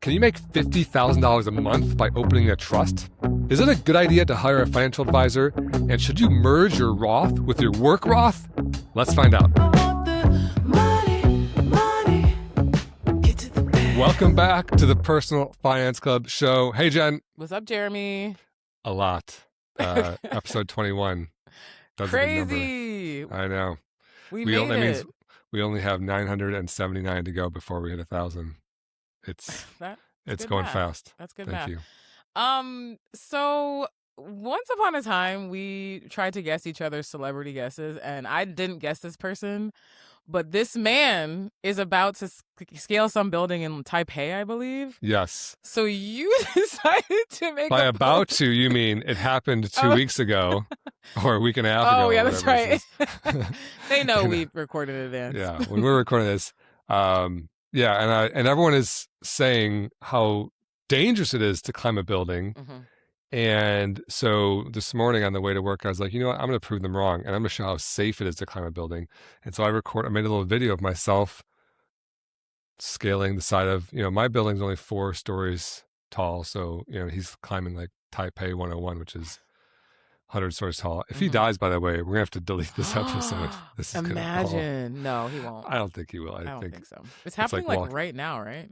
Can you make $50,000 a month by opening a trust? Is it a good idea to hire a financial advisor? And should you merge your Roth with your work Roth? Let's find out. Welcome back to the Personal Finance Club show. Hey, Jen. What's up, Jeremy? A lot. Episode 21. That's Crazy. A good number. I know. We made that it. means we only have 979 to go before we hit 1,000. It's going math. fast. That's good Thank math. you. So once upon a time, we tried to guess each other's celebrity guesses, and I didn't guess this person, but this man is about to scale some building in Taipei, I believe. Yes. So you decided to make By about to, you mean it happened 2 weeks ago or a week and a half ago. Oh, yeah, that's right. They know we recorded in advance. Yeah, when we're recording this. Yeah, and everyone is saying how dangerous it is to climb a building. Mm-hmm. And so this morning on the way to work, I was like, you know what? I'm going to prove them wrong, and I'm going to show how safe it is to climb a building. And so I made a little video of myself scaling the side of, my building's only 4 stories tall. So, he's climbing like Taipei 101, which is 100 stories tall. If he dies, by the way, we're going to have to delete this episode. This is Imagine. No, he won't. I don't think he will. I don't think so. It's happening like right now, right?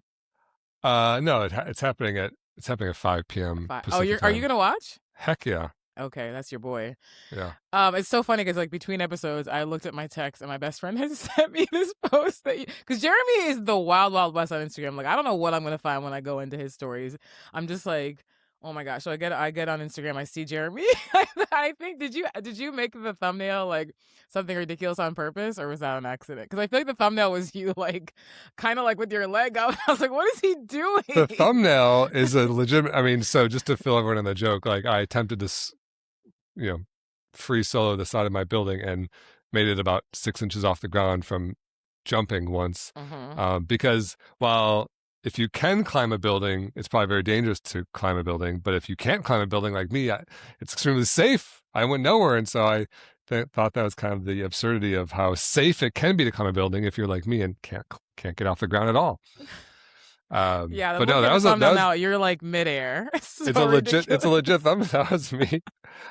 No, it's happening at 5 p.m. Pacific Are you going to watch? Heck yeah. Okay, that's your boy. Yeah. It's so funny because between episodes, I looked at my text and my best friend has sent me this post because Jeremy is the wild, wild west on Instagram. Like, I don't know what I'm going to find when I go into his stories. I'm just like, oh my gosh. So I get on Instagram, I see Jeremy. I think, did you make the thumbnail like something ridiculous on purpose, or was that an accident? Because I feel like the thumbnail was you like kind of like with your leg up. I was like, what is he doing? The thumbnail is a legitimate, so just to fill everyone in the joke, like I attempted this, free solo the side of my building and made it about 6 inches off the ground from jumping once. Mm-hmm. Because while if you can climb a building, it's probably very dangerous to climb a building. But if you can't climb a building like me, it's extremely safe. I went nowhere. And so I thought that was kind of the absurdity of how safe it can be to climb a building if you're like me and can't get off the ground at all. Yeah, but no, that was now you're like midair. So it's a legit thumbnail. That was me.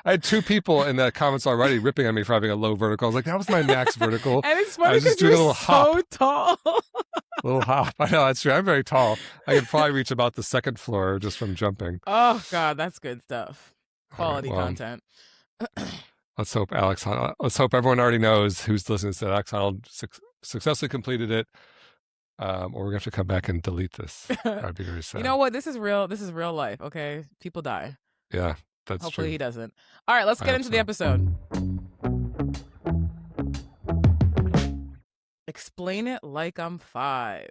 I had 2 people in the comments already ripping on me for having a low vertical. I was like, that was my max vertical. And it's funny because you're so tall. Little hop. I know, that's true. I'm very tall. I could probably reach about the 2nd floor just from jumping. Oh God, that's good stuff. Quality content. Let's hope everyone already knows who's listening to Alex Honnold successfully completed it. Or we're gonna have to come back and delete this. I'd be very sad. You know what? This is real life. Okay, people die. Yeah, that's Hopefully true. he doesn't. All right, let's get into the episode. Explain it like I'm 5.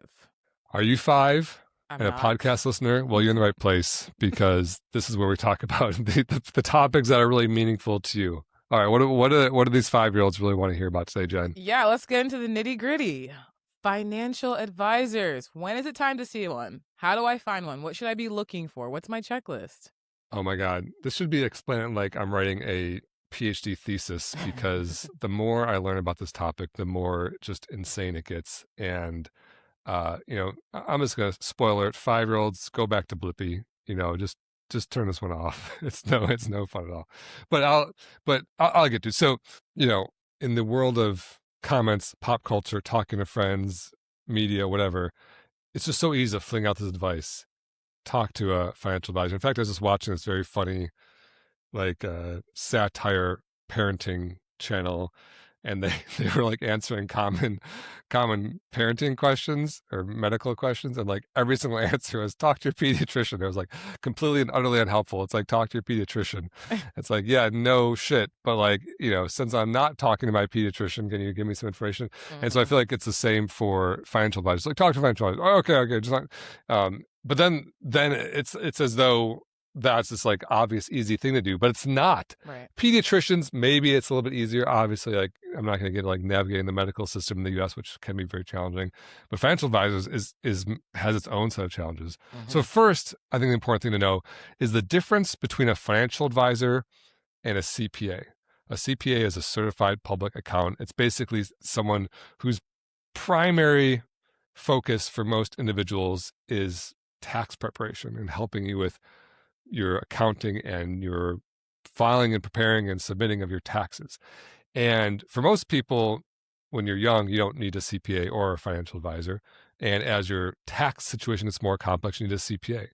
Are you 5 I'm and not. a podcast listener? Well, you're in the right place because this is where we talk about the topics that are really meaningful to you. All right, what do these 5-year-olds really want to hear about today, Jen? Yeah, let's get into the nitty gritty. Financial advisors. When is it time to see one? How do I find one? What should I be looking for? What's my checklist? Oh my God, this should be explained like I'm writing a PhD thesis because the more I learn about this topic, the more just insane it gets. And I'm just gonna spoiler it. 5-year-olds, go back to Blippi. Just turn this one off. It's no fun at all. But I'll get to it. So in the world of comments, pop culture, talking to friends, media, whatever, it's just so easy to fling out this advice. Talk to a financial advisor. In fact, I was just watching this very funny, satire parenting channel, and they were like answering common parenting questions or medical questions, and like every single answer was talk to your pediatrician. It was like completely and utterly unhelpful. It's like talk to your pediatrician. It's like, yeah, no shit, but like since I'm not talking to my pediatrician, can you give me some information? Mm-hmm. And so I feel like it's the same for financial advisors. Like talk to a financial advisor. Oh, okay, just not. But then it's as though that's this like obvious, easy thing to do, but it's not. Right. Pediatricians, maybe it's a little bit easier. Obviously, like I'm not going to get like navigating the medical system in the U.S., which can be very challenging. But financial advisors has its own set of challenges. Mm-hmm. So first, I think the important thing to know is the difference between a financial advisor and a CPA. A CPA is a certified public accountant. It's basically someone whose primary focus for most individuals is tax preparation and helping you with your accounting and your filing and preparing and submitting of your taxes. And for most people, when you're young, you don't need a CPA or a financial advisor. And as your tax situation is more complex, you need a CPA.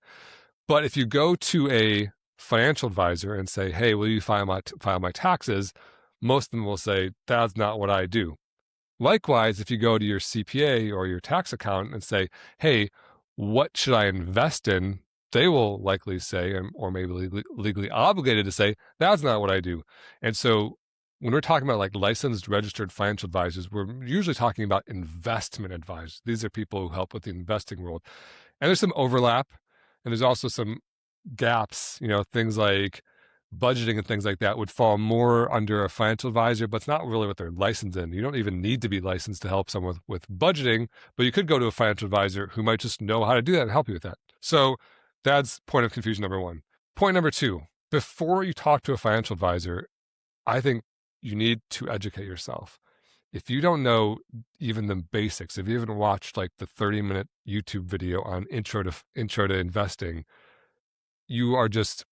But if you go to a financial advisor and say, hey, will you file my taxes? Most of them will say, that's not what I do. Likewise, if you go to your CPA or your tax accountant and say, hey, what should I invest in? They will likely say, or maybe legally obligated to say, that's not what I do. And so when we're talking about like licensed, registered financial advisors, we're usually talking about investment advisors. These are people who help with the investing world. And there's some overlap, and there's also some gaps, things like budgeting and things like that would fall more under a financial advisor, but it's not really what they're licensed in. You don't even need to be licensed to help someone with budgeting, but you could go to a financial advisor who might just know how to do that and help you with that. So that's point of confusion number one. Point number two, before you talk to a financial advisor, I think you need to educate yourself. If you don't know even the basics, if you haven't watched like the 30-minute YouTube video on intro to investing, you are just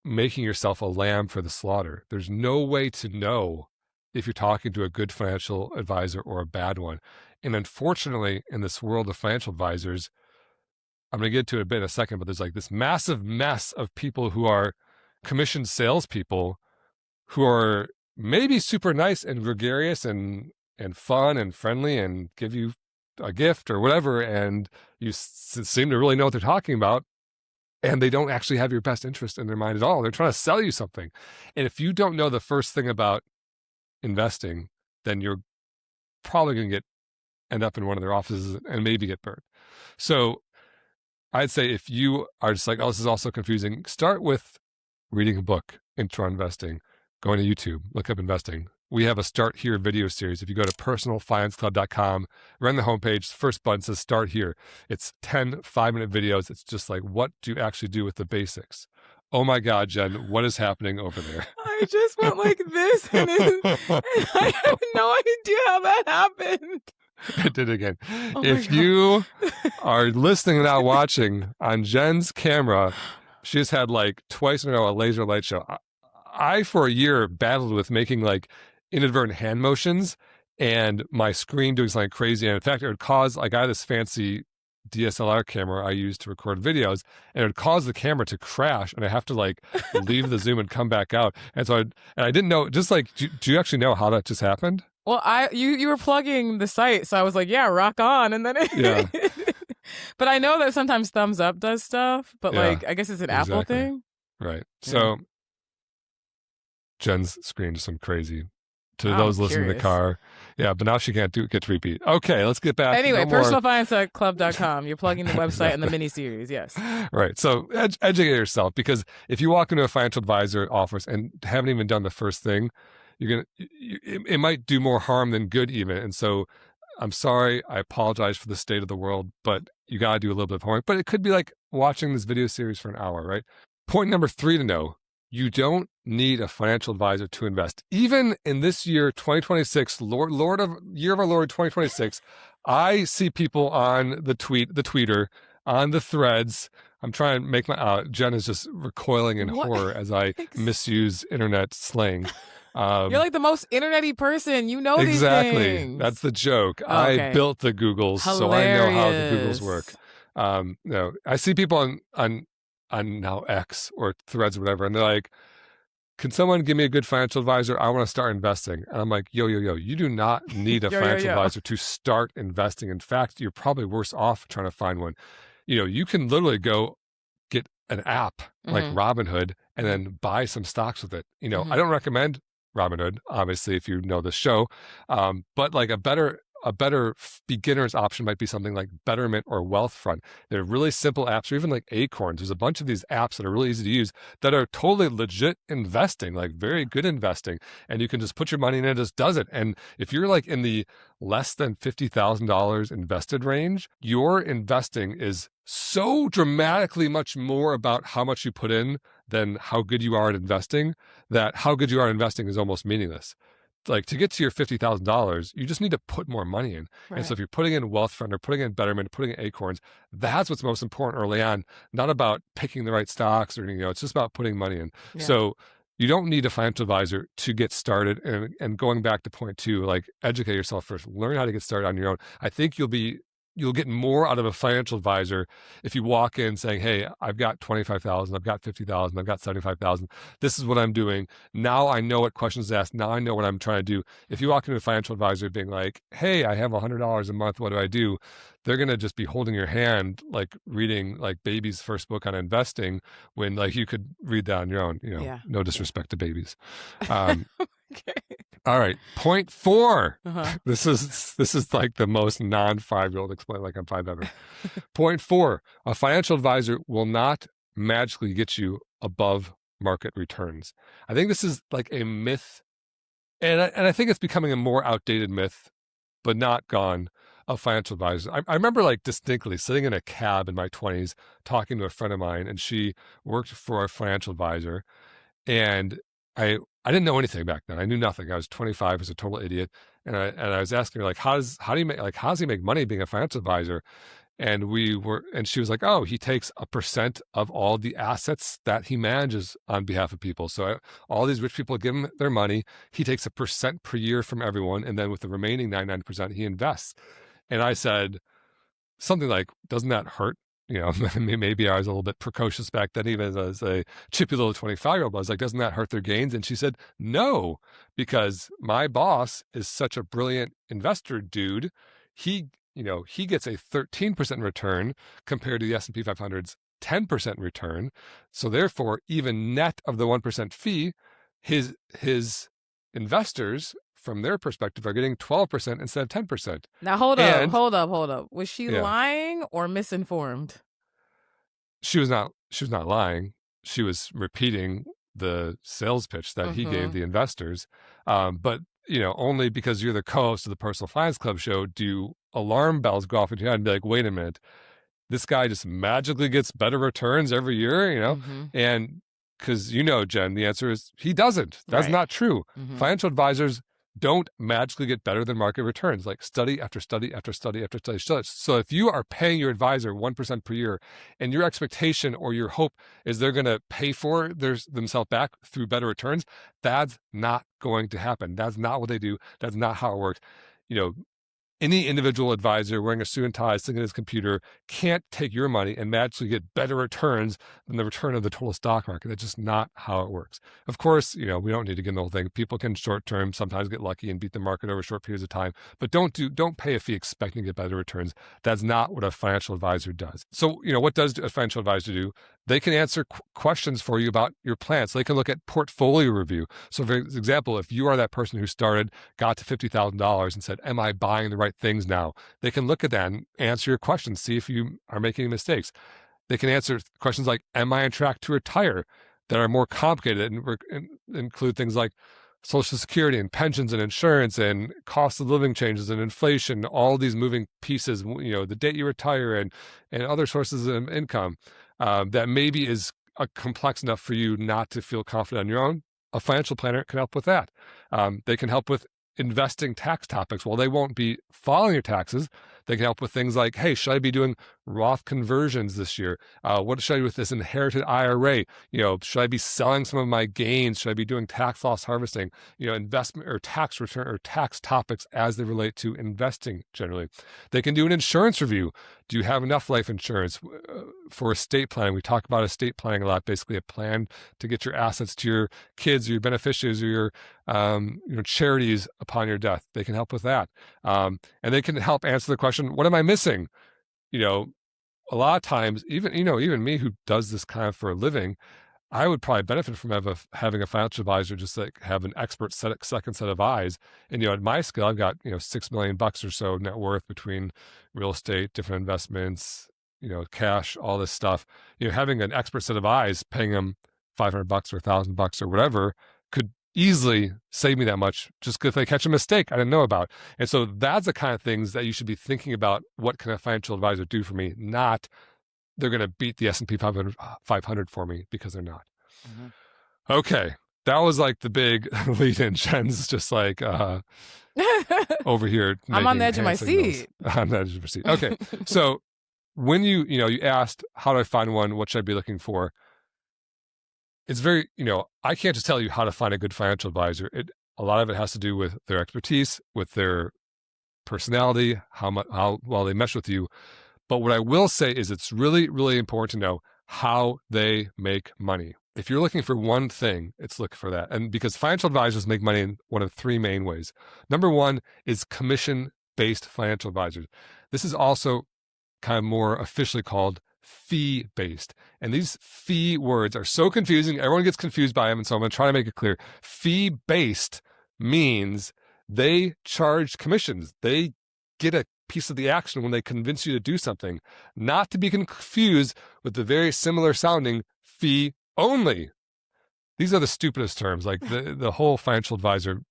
making yourself a lamb for the slaughter. There's no way to know if you're talking to a good financial advisor or a bad one. And unfortunately, in this world of financial advisors, I'm going to get to it a bit in a second, but there's like this massive mess of people who are commissioned salespeople who are maybe super nice and gregarious and fun and friendly and give you a gift or whatever, and you seem to really know what they're talking about, and they don't actually have your best interest in their mind at all. They're trying to sell you something. And if you don't know the first thing about investing, then you're probably going to end up in one of their offices and maybe get burned. So I'd say if you are just like, oh, this is also confusing, start with reading a book, Intro Investing, going to YouTube, look up investing. We have a Start Here video series. If you go to personalfinanceclub.com, right on the homepage, the first button says Start Here. It's 10 5-minute videos. It's just like, what do you actually do with the basics? Oh my God, Jen, what is happening over there? I just went like this, and I have no idea how that happened. It did again. If you are listening and not watching, on Jen's camera, she has had like twice in a row a laser light show. I for a year battled with making like inadvertent hand motions and my screen doing something crazy. And in fact, it would cause, like, I had this fancy DSLR camera I used to record videos, and it would cause the camera to crash, and I have to like leave the Zoom and come back out. And so I didn't know, just like, do you actually know how that just happened? Well, you were plugging the site, so I was like, yeah, rock on. And then Yeah. But I know that sometimes thumbs up does stuff, but like, I guess it's an Apple thing. Right. Yeah. So Jen's screen just went crazy. To those listening in the car. Yeah, but now she can't get to repeat. Okay, let's get back. Anyway, personalfinanceclub.com. You're plugging the website and the mini-series, yes. Right. So educate yourself, because if you walk into a financial advisor office and haven't even done the first thing, it might do more harm than good even. And so I'm sorry, I apologize for the state of the world, but you got to do a little bit of homework. But it could be like watching this video series for an hour, right? Point number 3 to know. You don't need a financial advisor to invest. Even in this year, 2026, year of our Lord 2026, I see people on the Twitter, on the threads. I'm trying to make Jen is just recoiling in horror as I misuse internet slang. You're like the most internet-y person. You know exactly. These things. That's the joke. Oh, okay. I built the Googles, Hilarious. so I know how the Googles work. No, I see people on now X or Threads or whatever, and they're like, can someone give me a good financial advisor? I want to start investing. And I'm like, yo, you do not need a financial advisor to start investing. In fact, you're probably worse off trying to find one. You can literally go get an app like Robinhood and then buy some stocks with it. I don't recommend Robinhood, obviously, if you know the show, but like a better beginner's option might be something like Betterment or Wealthfront. They're really simple apps, or even like Acorns. There's a bunch of these apps that are really easy to use that are totally legit investing, like very good investing. And you can just put your money in and it just does it. And if you're like in the less than $50,000 invested range, your investing is so dramatically much more about how much you put in than how good you are at investing, that how good you are at investing is almost meaningless. like to get to your $50,000, you just need to put more money in. And so Right. if you're putting in Wealthfront or putting in Betterment, putting in Acorns, that's what's most important early on, not about picking the right stocks or anything, it's just about putting money in. Yeah. So you don't need a financial advisor to get started. And going back to point two, like educate yourself first, learn how to get started on your own. I think you'll get more out of a financial advisor if you walk in saying, hey, I've got 25,000, I've got 50,000, I've got 75,000. This is what I'm doing. Now I know what questions to ask. Now I know what I'm trying to do. If you walk into a financial advisor being like, hey, I have $100 a month, what do I do? They're going to just be holding your hand, like reading like baby's first book on investing when like you could read that on your own, Yeah. no disrespect to babies. Um, Okay. all right. Point four. Uh-huh. This is like the most non-5-year-old explain like I'm five ever. Point four, a financial advisor will not magically get you above market returns. I think this is like a myth, and I think it's becoming a more outdated myth, but not gone, of financial advisors. I remember like distinctly sitting in a cab in my 20s talking to a friend of mine, and she worked for a financial advisor, and I didn't know anything back then. I knew nothing. I was 25, I was a total idiot. And I was asking her like, how does he make money being a financial advisor? And she was like, oh, he takes a percent of all the assets that he manages on behalf of people. So all these rich people give him their money. He takes a percent per year from everyone. And then with the remaining 99%, he invests. And I said, something like, doesn't that hurt? Maybe I was a little bit precocious back then, even as a chippy little 25-year-old. I was like, doesn't that hurt their gains? And she said, no, because my boss is such a brilliant investor dude. He gets a 13% return compared to the S&P 500's 10% return. So therefore, even net of the 1% fee, his investors from their perspective are getting 12% instead of 10%. Now hold And up. Was she yeah, lying or misinformed? she was not lying. She was repeating the sales pitch that he gave Mm-hmm. the investors. But only because you're the co-host of the Personal Finance Club show do alarm bells go off in your head and be like, wait a minute, this guy just magically gets better returns every year. Mm-hmm. And because Jen, the answer is he doesn't. That's Right. not true. Mm-hmm. Financial advisors don't magically get better than market returns, like study after study after study after study. So if you are paying your advisor 1% per year and your expectation or your hope is they're going to pay for themselves back through better returns, that's not going to happen. That's not what they do. That's not how it works. Any individual advisor wearing a suit and tie, sitting at his computer, can't take your money and magically get better returns than the return of the total stock market. That's just not how it works. Of course, we don't need to get into the whole thing. People can short term sometimes get lucky and beat the market over short periods of time, but don't pay a fee expecting to get better returns. That's not what a financial advisor does. So, what does a financial advisor do? They can answer questions for you about your plans. So they can look at portfolio review. So, for example, if you are that person who got to $50,000 and said, am I buying the right things now? They can look at that and answer your questions, see if you are making mistakes. They can answer questions like, am I on track to retire, that are more complicated and include things like Social Security and pensions and insurance and cost of living changes and inflation, all these moving pieces, the date you retire and other sources of income that maybe is complex enough for you not to feel confident on your own. A financial planner can help with that. They can help with investing tax topics. While they won't be filing your taxes, they can help with things like, hey, should I be doing Roth conversions this year? What should I do with this inherited IRA? Should I be selling some of my gains? Should I be doing tax loss harvesting? Investment or tax return or tax topics as they relate to investing generally. They can do an insurance review. Do you have enough life insurance for estate planning? We talk about estate planning a lot, basically a plan to get your assets to your kids or your beneficiaries or your charities upon your death. They can help with that. And they can help answer the question, what am I missing? A lot of times, even me who does this kind of for a living, I would probably benefit from having a financial advisor just like have an expert second set of eyes. And, at my scale, I've got, $6 million or so net worth between real estate, different investments, cash, all this stuff. Having an expert set of eyes, paying them $500 or $1,000 or whatever could easily save me that much just if they catch a mistake I didn't know about. And so that's the kind of things that you should be thinking about. What can a financial advisor do for me? Not they're going to beat the S&P 500 for me, because they're not. Mm-hmm. Okay. that was like the big lead in. Jen's just like over here I'm on the making edge of my hand signals seat. on the edge of your seat. Okay, so when you asked how do I find one, what should I be looking for? It's very, I can't just tell you how to find a good financial advisor. A lot of it has to do with their expertise, with their personality, how well they mesh with you. But what I will say is it's really, really important to know how they make money. If you're looking for one thing, it's look for that. And because financial advisors make money in one of three main ways. Number one is commission-based financial advisors. This is also kind of more officially called fee-based. And these fee words are so confusing. Everyone gets confused by them. And so I'm going to try to make it clear. Fee-based means they charge commissions. They get a piece of the action when they convince you to do something, not to be confused with the very similar sounding fee only. These are the stupidest terms. Like the whole financial advisor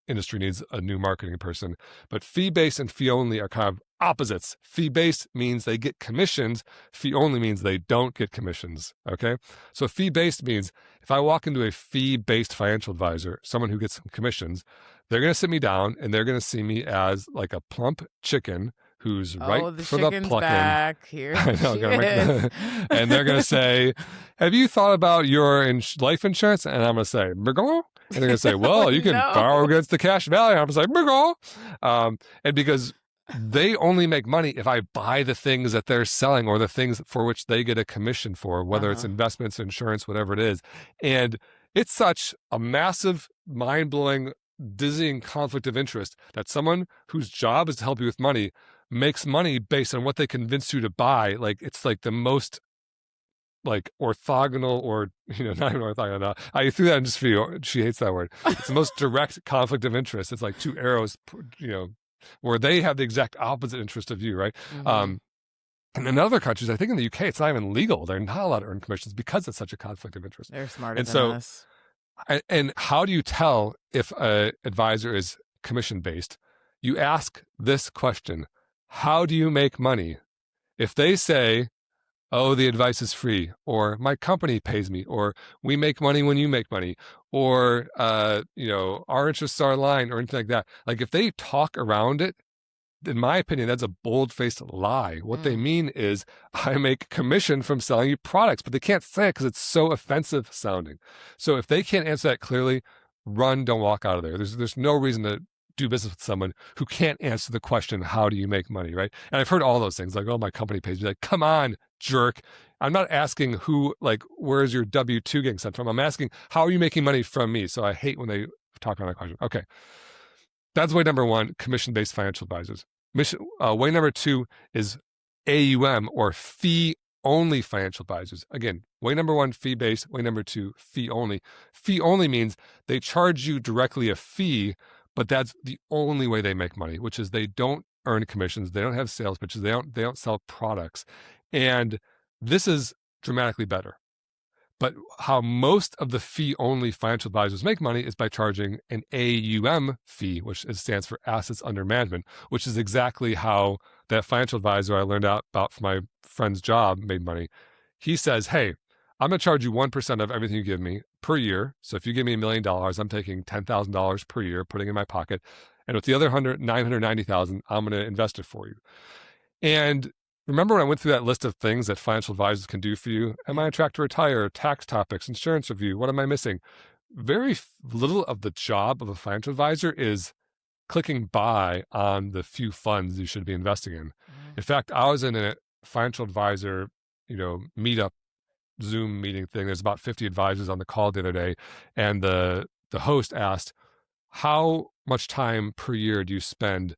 industry needs a new marketing person. But fee-based and fee-only are kind of opposites. Fee-based means they get commissions. Fee-only means they don't get commissions, okay? So fee-based means if I walk into a fee-based financial advisor, someone who gets some commissions, they're going to sit me down and they're going to see me as like a plump chicken who's ripe The for the chicken's plucking. back. Here I know, she is. and they're going to say, have you thought about your life insurance? And I'm going to say, Burgle? And they're going to say, well, you can borrow against the cash value. I'm going to say, Burgle. And because they only make money if I buy the things that they're selling or the things for which they get a commission for, whether it's investments, insurance, whatever it is. And it's such a massive, mind-blowing, dizzying conflict of interest that someone whose job is to help you with money makes money based on what they convince you to buy. Like it's like the most like orthogonal or, not even orthogonal. No. I threw that in just for you. She hates that word. It's the most direct conflict of interest. It's like two arrows, where they have the exact opposite interest of you, right? And in other countries, I think in the UK, it's not even legal. They're not allowed to earn commissions because it's such a conflict of interest. They're smarter than us. And how do you tell if an advisor is commission-based? You ask this question: how do you make money? If they say, oh, the advice is free, or my company pays me, or we make money when you make money, or, our interests are aligned, or anything like that. Like if they talk around it, in my opinion, that's a bold-faced lie. What they mean is I make commission from selling you products, but they can't say it because it's so offensive sounding. So if they can't answer that clearly, run, don't walk out of there. There's no reason to do business with someone who can't answer the question, how do you make money, right? And I've heard all those things like, oh, my company pays me. Like, come on, jerk. I'm not asking where's your W-2 getting sent from? I'm asking, how are you making money from me? So I hate when they talk around that question. Okay. That's way number one, commission-based financial advisors. Way number two is AUM or fee-only financial advisors. Again, way number one, fee-based. Way number two, fee-only. Fee-only means they charge you directly a fee, but that's the only way they make money, which is they don't earn commissions. They don't have sales pitches. They don't sell products. And this is dramatically better. But how most of the fee-only financial advisors make money is by charging an AUM fee, which stands for assets under management, which is exactly how that financial advisor I learned out about from my friend's job made money. He says, hey, I'm going to charge you 1% of everything you give me per year. So if you give me $1 million, I'm taking $10,000 per year, putting in my pocket. And with the other $990,000, I'm going to invest it for you. And remember when I went through that list of things that financial advisors can do for you? Am I on track to retire? Tax topics, insurance review. What am I missing? Very little of the job of a financial advisor is clicking buy on the few funds you should be investing in. In fact, I was in a financial advisor, meetup Zoom meeting thing. There's about 50 advisors on the call the other day. And the host asked, how much time per year do you spend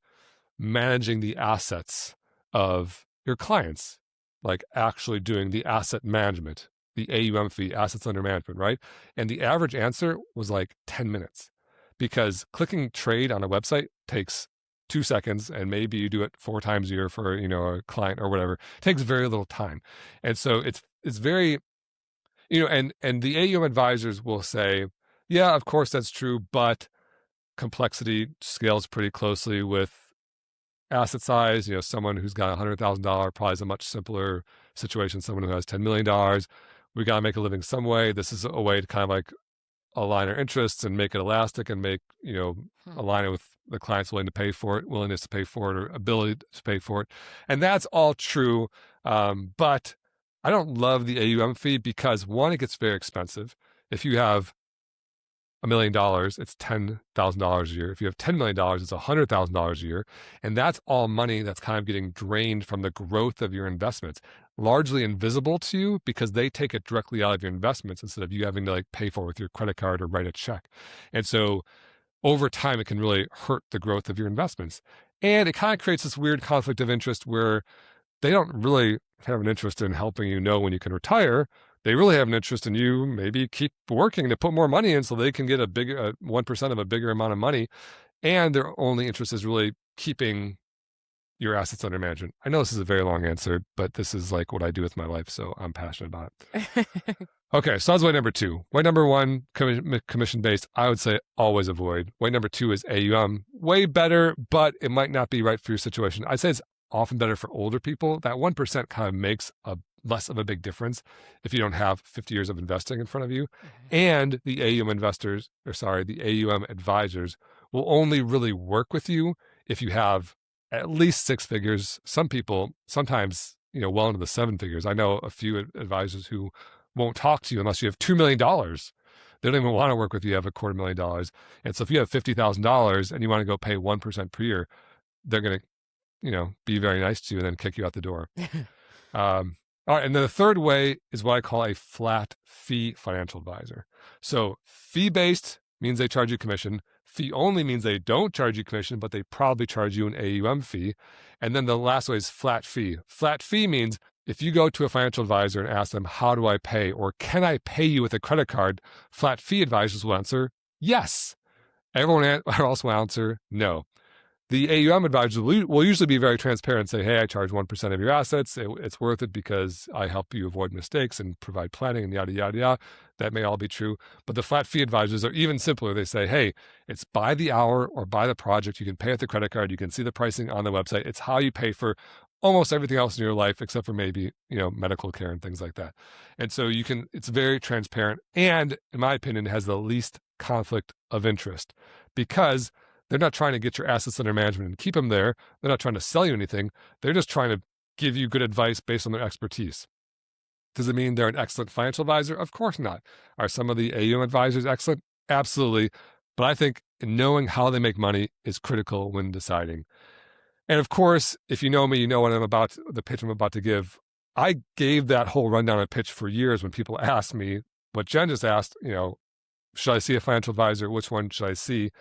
managing the assets of your clients, like actually doing the asset management, the AUM fee, assets under management, right? And the average answer was like 10 minutes because clicking trade on a website takes 2 seconds and maybe you do it 4 times a year for, a client or whatever. It takes very little time. And so it's very, and the AUM advisors will say, yeah, of course that's true, but complexity scales pretty closely with asset size. Someone who's got $100,000 probably is a much simpler situation. Someone who has $10 million, we got to make a living some way. This is a way to kind of like align our interests and make it elastic and make, align it with the client's willingness to pay for it, or ability to pay for it. And that's all true. But I don't love the AUM fee because, one, it gets very expensive. If you have $1 million, it's $10,000 a year. If you have $10 million, it's $100,000 a year. And that's all money that's kind of getting drained from the growth of your investments, largely invisible to you because they take it directly out of your investments instead of you having to pay for it with your credit card or write a check. And so over time, it can really hurt the growth of your investments. And it kind of creates this weird conflict of interest where they don't really have an interest in helping you know when you can retire. They really have an interest in you maybe keep working to put more money in so they can get a bigger 1% of a bigger amount of money. And their only interest is really keeping your assets under management. I know this is a very long answer, but this is what I do with my life, so I'm passionate about it. Okay, so that's way number 2. Way number 1, commission-based, I would say always avoid. Way number 2 is AUM. Way better, but it might not be right for your situation. I'd say it's often better for older people. That 1% kind of makes less of a big difference if you don't have 50 years of investing in front of you. And the AUM advisors will only really work with you if you have at least 6 figures. Some people, sometimes, well into the 7 figures. I know a few advisors who won't talk to you unless you have $2 million. They don't even want to work with you. You have $250,000. And so if you have $50,000 and you want to go pay 1% per year, they're going to, be very nice to you and then kick you out the door. All right, and then the third way is what I call a flat fee financial advisor. So fee-based means they charge you commission. Fee only means they don't charge you commission, but they probably charge you an AUM fee. And then the last way is flat fee. Flat fee means if you go to a financial advisor and ask them, how do I pay? Or can I pay you with a credit card? Flat fee advisors will answer, yes. Everyone else will answer, no. The AUM advisors will usually be very transparent and say, hey, I charge 1% of your assets. It's worth it because I help you avoid mistakes and provide planning and yada, yada, yada. That may all be true. But the flat fee advisors are even simpler. They say, hey, it's by the hour or by the project. You can pay with the credit card. You can see the pricing on the website. It's how you pay for almost everything else in your life, except for maybe, medical care and things like that. And so it's very transparent. And in my opinion, it has the least conflict of interest because they're not trying to get your assets under management and keep them there. They're not trying to sell you anything. They're just trying to give you good advice based on their expertise. Does it mean they're an excellent financial advisor? Of course not. Are some of the AUM advisors excellent? Absolutely. But I think knowing how they make money is critical when deciding. And of course, if you know me, you know the pitch I'm about to give. I gave that whole rundown and pitch for years when people asked me what Jen just asked, should I see a financial advisor? Which one should I see?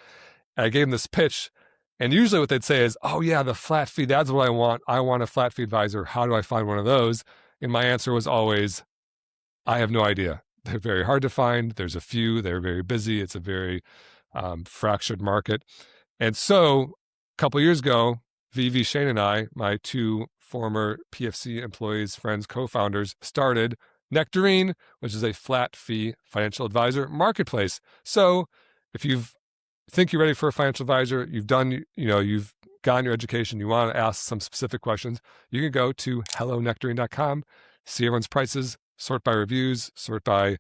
And I gave them this pitch, and usually what they'd say is, oh yeah, the flat fee, that's what I want. I want a flat fee advisor. How do I find one of those? And my answer was always, I have no idea. They're very hard to find. There's a few. They're very busy. It's a very fractured market. And so a couple of years ago, Vivi, Shane, and I, my 2 former PFC employees, friends, co-founders, started Nectarine, which is a flat fee financial advisor marketplace. So if you've think you're ready for a financial advisor, you've gotten your education, you want to ask some specific questions, you can go to hellonectarine.com, see everyone's prices, sort by reviews, sort by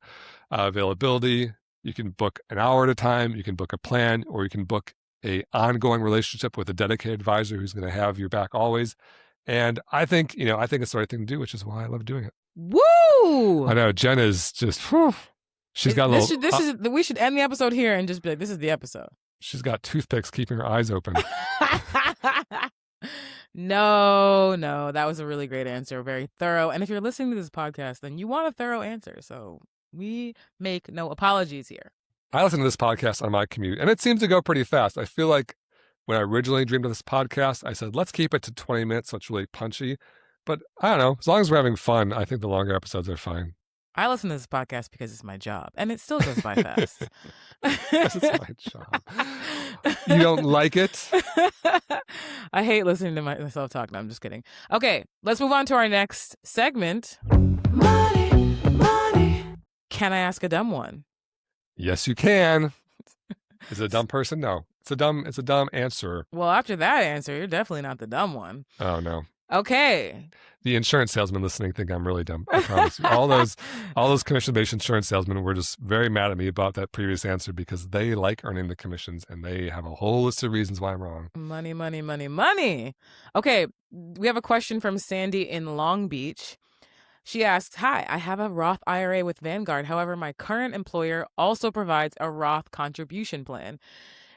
availability. You can book an hour at a time, you can book a plan, or you can book a ongoing relationship with a dedicated advisor who's going to have your back always. And I think it's the right thing to do, which is why I love doing it. Woo! I know Jen is just, she's got a little. We should end the episode here and just be like, this is the episode. She's got toothpicks keeping her eyes open. No, that was a really great answer. Very thorough. And if you're listening to this podcast, then you want a thorough answer. So we make no apologies here. I listen to this podcast on my commute, and it seems to go pretty fast. I feel like when I originally dreamed of this podcast, I said, let's keep it to 20 minutes so it's really punchy. But I don't know. As long as we're having fun, I think the longer episodes are fine. I listen to this podcast because it's my job, and it still goes by fast. Yes, it's my job. You don't like it? I hate listening to myself talk. No, I'm just kidding. Okay, let's move on to our next segment. Money. Can I ask a dumb one? Yes, you can. Is it a dumb person? No. It's a dumb answer. Well, after that answer, you're definitely not the dumb one. Oh, no. Okay. The insurance salesman listening think I'm really dumb. I promise you. All those commission-based insurance salesmen were just very mad at me about that previous answer because they like earning the commissions and they have a whole list of reasons why I'm wrong. Money, money, money, money. Okay, we have a question from Sandy in Long Beach. She asks, "Hi, I have a Roth IRA with Vanguard. However, my current employer also provides a Roth contribution plan.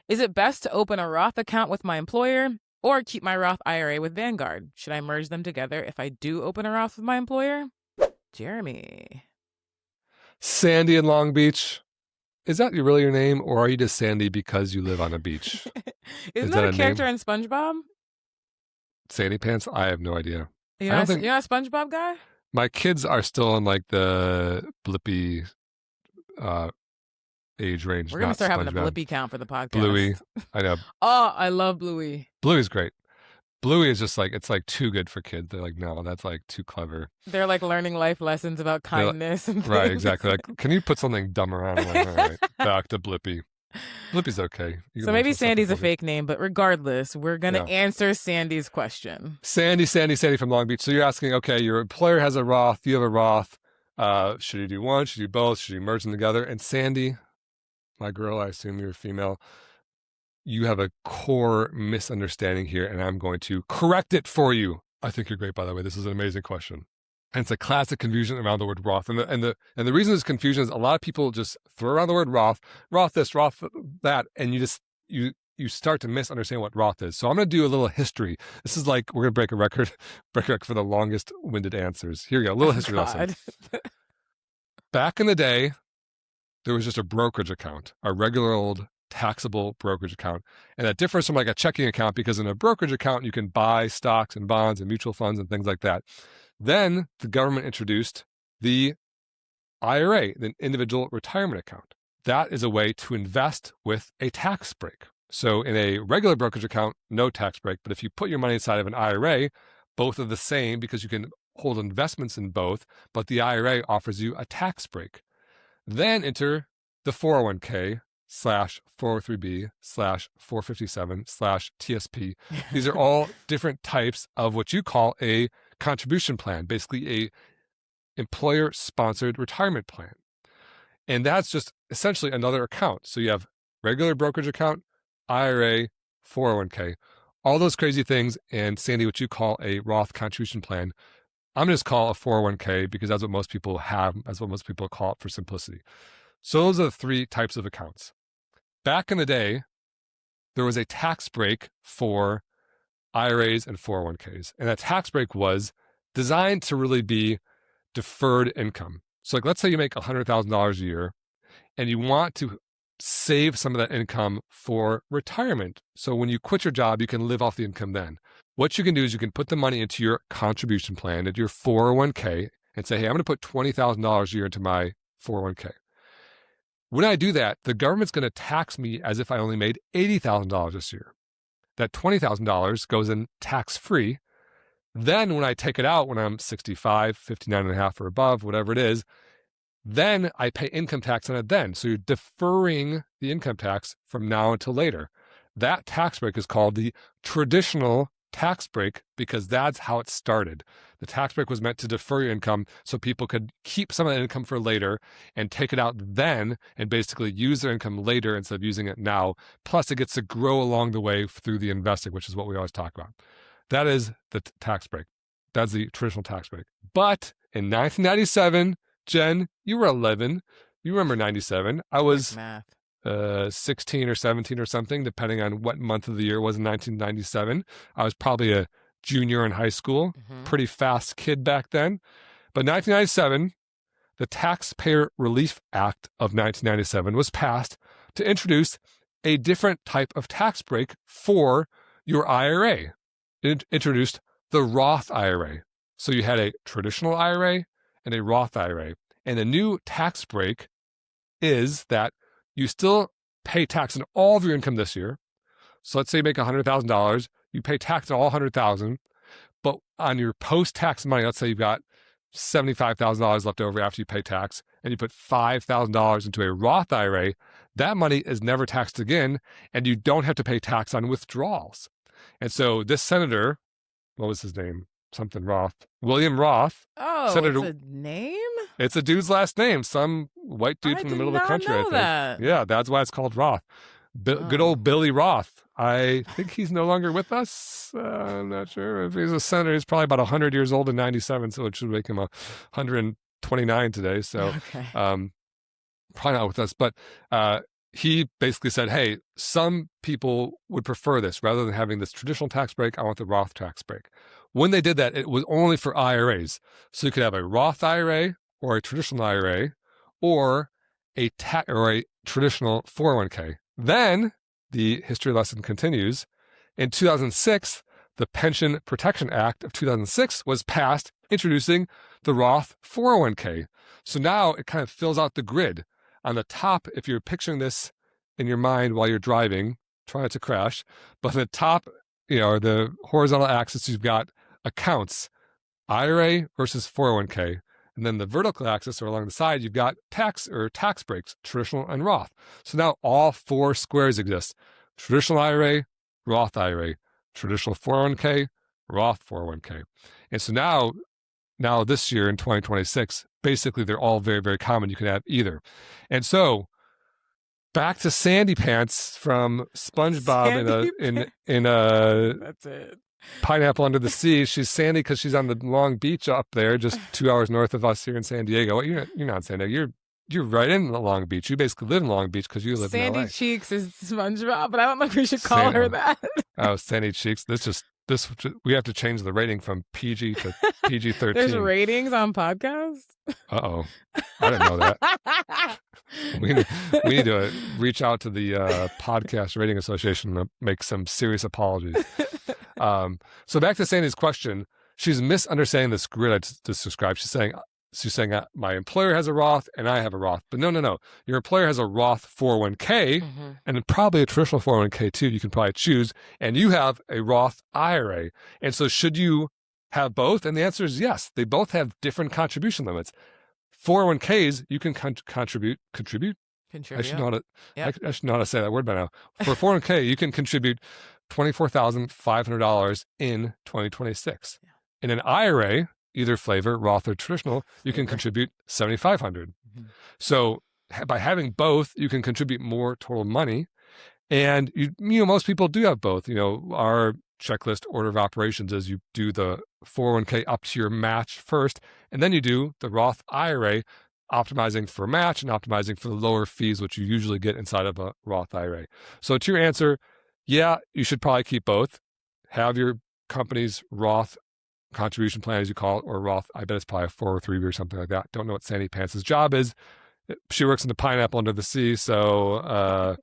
Is it best to open a Roth account with my employer or keep my Roth IRA with Vanguard? Should I merge them together if I do open a Roth with my employer?" Jeremy. Sandy in Long Beach. Is that really your name, or are you just Sandy because you live on a beach? Isn't that a character in SpongeBob? Sandy Pants? I have no idea. You're not a SpongeBob guy? My kids are still in like the Blippi age range. We're going to start having a Blippi count for the podcast. Bluey. I know. Oh, I love Bluey. Bluey's great. Bluey is just like, it's like too good for kids. They're like, no, that's like too clever. They're like learning life lessons about kindness. And right, exactly. Like, can you put something dumb around? Like, all right, back to Blippi. Blippi's okay. So maybe Sandy's a fake name, but regardless, we're going to answer Sandy's question. Sandy from Long Beach. So you're asking, okay, your employer has a Roth, you have a Roth. Should you do one? Should you do both? Should you merge them together? And Sandy, my girl, I assume you're female, you have a core misunderstanding here, and I'm going to correct it for you. I think you're great, by the way. This is an amazing question. And it's a classic confusion around the word Roth. And the reason there's confusion is a lot of people just throw around the word Roth this, Roth that, and you start to misunderstand what Roth is. So I'm going to do a little history. This is like, we're going to break a record for the longest winded answers. Here we go. A little history lesson. Back in the day, there was just a brokerage account, a regular old taxable brokerage account. And that differs from like a checking account because in a brokerage account, you can buy stocks and bonds and mutual funds and things like that. Then the government introduced the IRA, the individual retirement account. That is a way to invest with a tax break. So in a regular brokerage account, no tax break. But if you put your money inside of an IRA, both are the same because you can hold investments in both, but the IRA offers you a tax break. Then enter the 401k /403b /457 /TSP. These are all different types of what you call a contribution plan, basically a employer-sponsored retirement plan. And that's just essentially another account. So you have regular brokerage account, IRA, 401k, all those crazy things, and Sandy, what you call a Roth contribution plan. I'm going to just call a 401k because that's what most people have. That's what most people call it for simplicity. So those are the three types of accounts. Back in the day, there was a tax break for IRAs and 401ks. And that tax break was designed to really be deferred income. So like, let's say you make $100,000 a year and you want to save some of that income for retirement. So when you quit your job, you can live off the income then. What you can do is you can put the money into your contribution plan, into your 401k, and say, hey, I'm going to put $20,000 a year into my 401k. When I do that, the government's going to tax me as if I only made $80,000 this year. That $20,000 goes in tax-free. Then when I take it out when I'm 65, 59 and a half or above, whatever it is, then I pay income tax on it then. So you're deferring the income tax from now until later. That tax break is called the traditional tax break because that's how it started. The tax break was meant to defer your income so people could keep some of that income for later and take it out then and basically use their income later instead of using it now. Plus, it gets to grow along the way through the investing, which is what we always talk about. That is the tax break. That's the traditional tax break. But in 1997, Jen, you were 11. You remember 97. I was 16 or 17 or something, depending on what month of the year it was in 1997. I was probably a junior in high school, pretty fast kid back then. But 1997, the Taxpayer Relief Act of 1997 was passed to introduce a different type of tax break for your IRA. It introduced the Roth IRA. So you had a traditional IRA and a Roth IRA. And the new tax break is that you still pay tax on all of your income this year. So let's say you make $100,000, you pay tax on all $100,000, but on your post-tax money, let's say you've got $75,000 left over after you pay tax, and you put $5,000 into a Roth IRA, that money is never taxed again, and you don't have to pay tax on withdrawals. And so this senator, what was his name? something Roth. William Roth, Oh, it's Senator. a name? It's a dude's last name. Some white dude I from the did middle of the not country, I know think. that. Yeah, that's why it's called Roth. Good Oh. old Billy Roth. I think he's no longer with us. I'm not sure. If he's a senator, he's probably about 100 years old in 97, so it should make him 129 today. So Okay. probably not with us. But he basically said, hey, some people would prefer this. Rather than having this traditional tax break, I want the Roth tax break. When they did that, it was only for IRAs. So you could have a Roth IRA or a traditional IRA or a traditional 401k. Then the history lesson continues. In 2006, the Pension Protection Act of 2006 was passed, introducing the Roth 401k. So now it kind of fills out the grid. On the top, if you're picturing this in your mind while you're driving, try not to crash, but on the top, or the horizontal axis, you've got accounts, IRA versus 401k. And then the vertical axis, or along the side, you've got tax breaks, traditional and Roth. So now all four squares exist. Traditional IRA, Roth IRA, traditional 401k, Roth 401k. And so now this year in 2026, basically they're all very, very common. You can have either. And so back to Sandy Pants from SpongeBob in a That's it. Pineapple Under the Sea. She's Sandy because she's on the Long Beach up there, just 2 hours north of us here in San Diego. You're not in San Diego. You're right in Long Beach. You basically live in Long Beach because you live in LA. Sandy Cheeks is SpongeBob, but I don't know if we should call her that. Oh, Sandy Cheeks. We have to change the rating from PG to PG-13. There's ratings on podcasts? Uh-oh. I didn't know that. We need to reach out to the Podcast Rating Association to make some serious apologies. So back to Sandy's question, she's misunderstanding this grid I just described. She's saying my employer has a Roth and I have a Roth. But no. Your employer has a Roth 401k and probably a traditional 401k too. You can probably choose. And you have a Roth IRA. And so should you have both? And the answer is yes. They both have different contribution limits. 401ks, you can contribute. I should know how to say that word by now. For 401k, you can contribute $24,500 in 2026. Yeah. In an IRA, either flavor, Roth or traditional, you can contribute $7,500. So by having both, you can contribute more total money. And most people do have both. Our checklist order of operations is you do the 401k up to your match first, and then you do the Roth IRA, optimizing for match and optimizing for the lower fees, which you usually get inside of a Roth IRA. So to your answer, yeah, you should probably keep both. Have your company's Roth contribution plan, as you call it, or Roth. I bet it's probably a 403b or something like that. Don't know what Sandy Pants' job is. She works in the Pineapple Under the Sea, so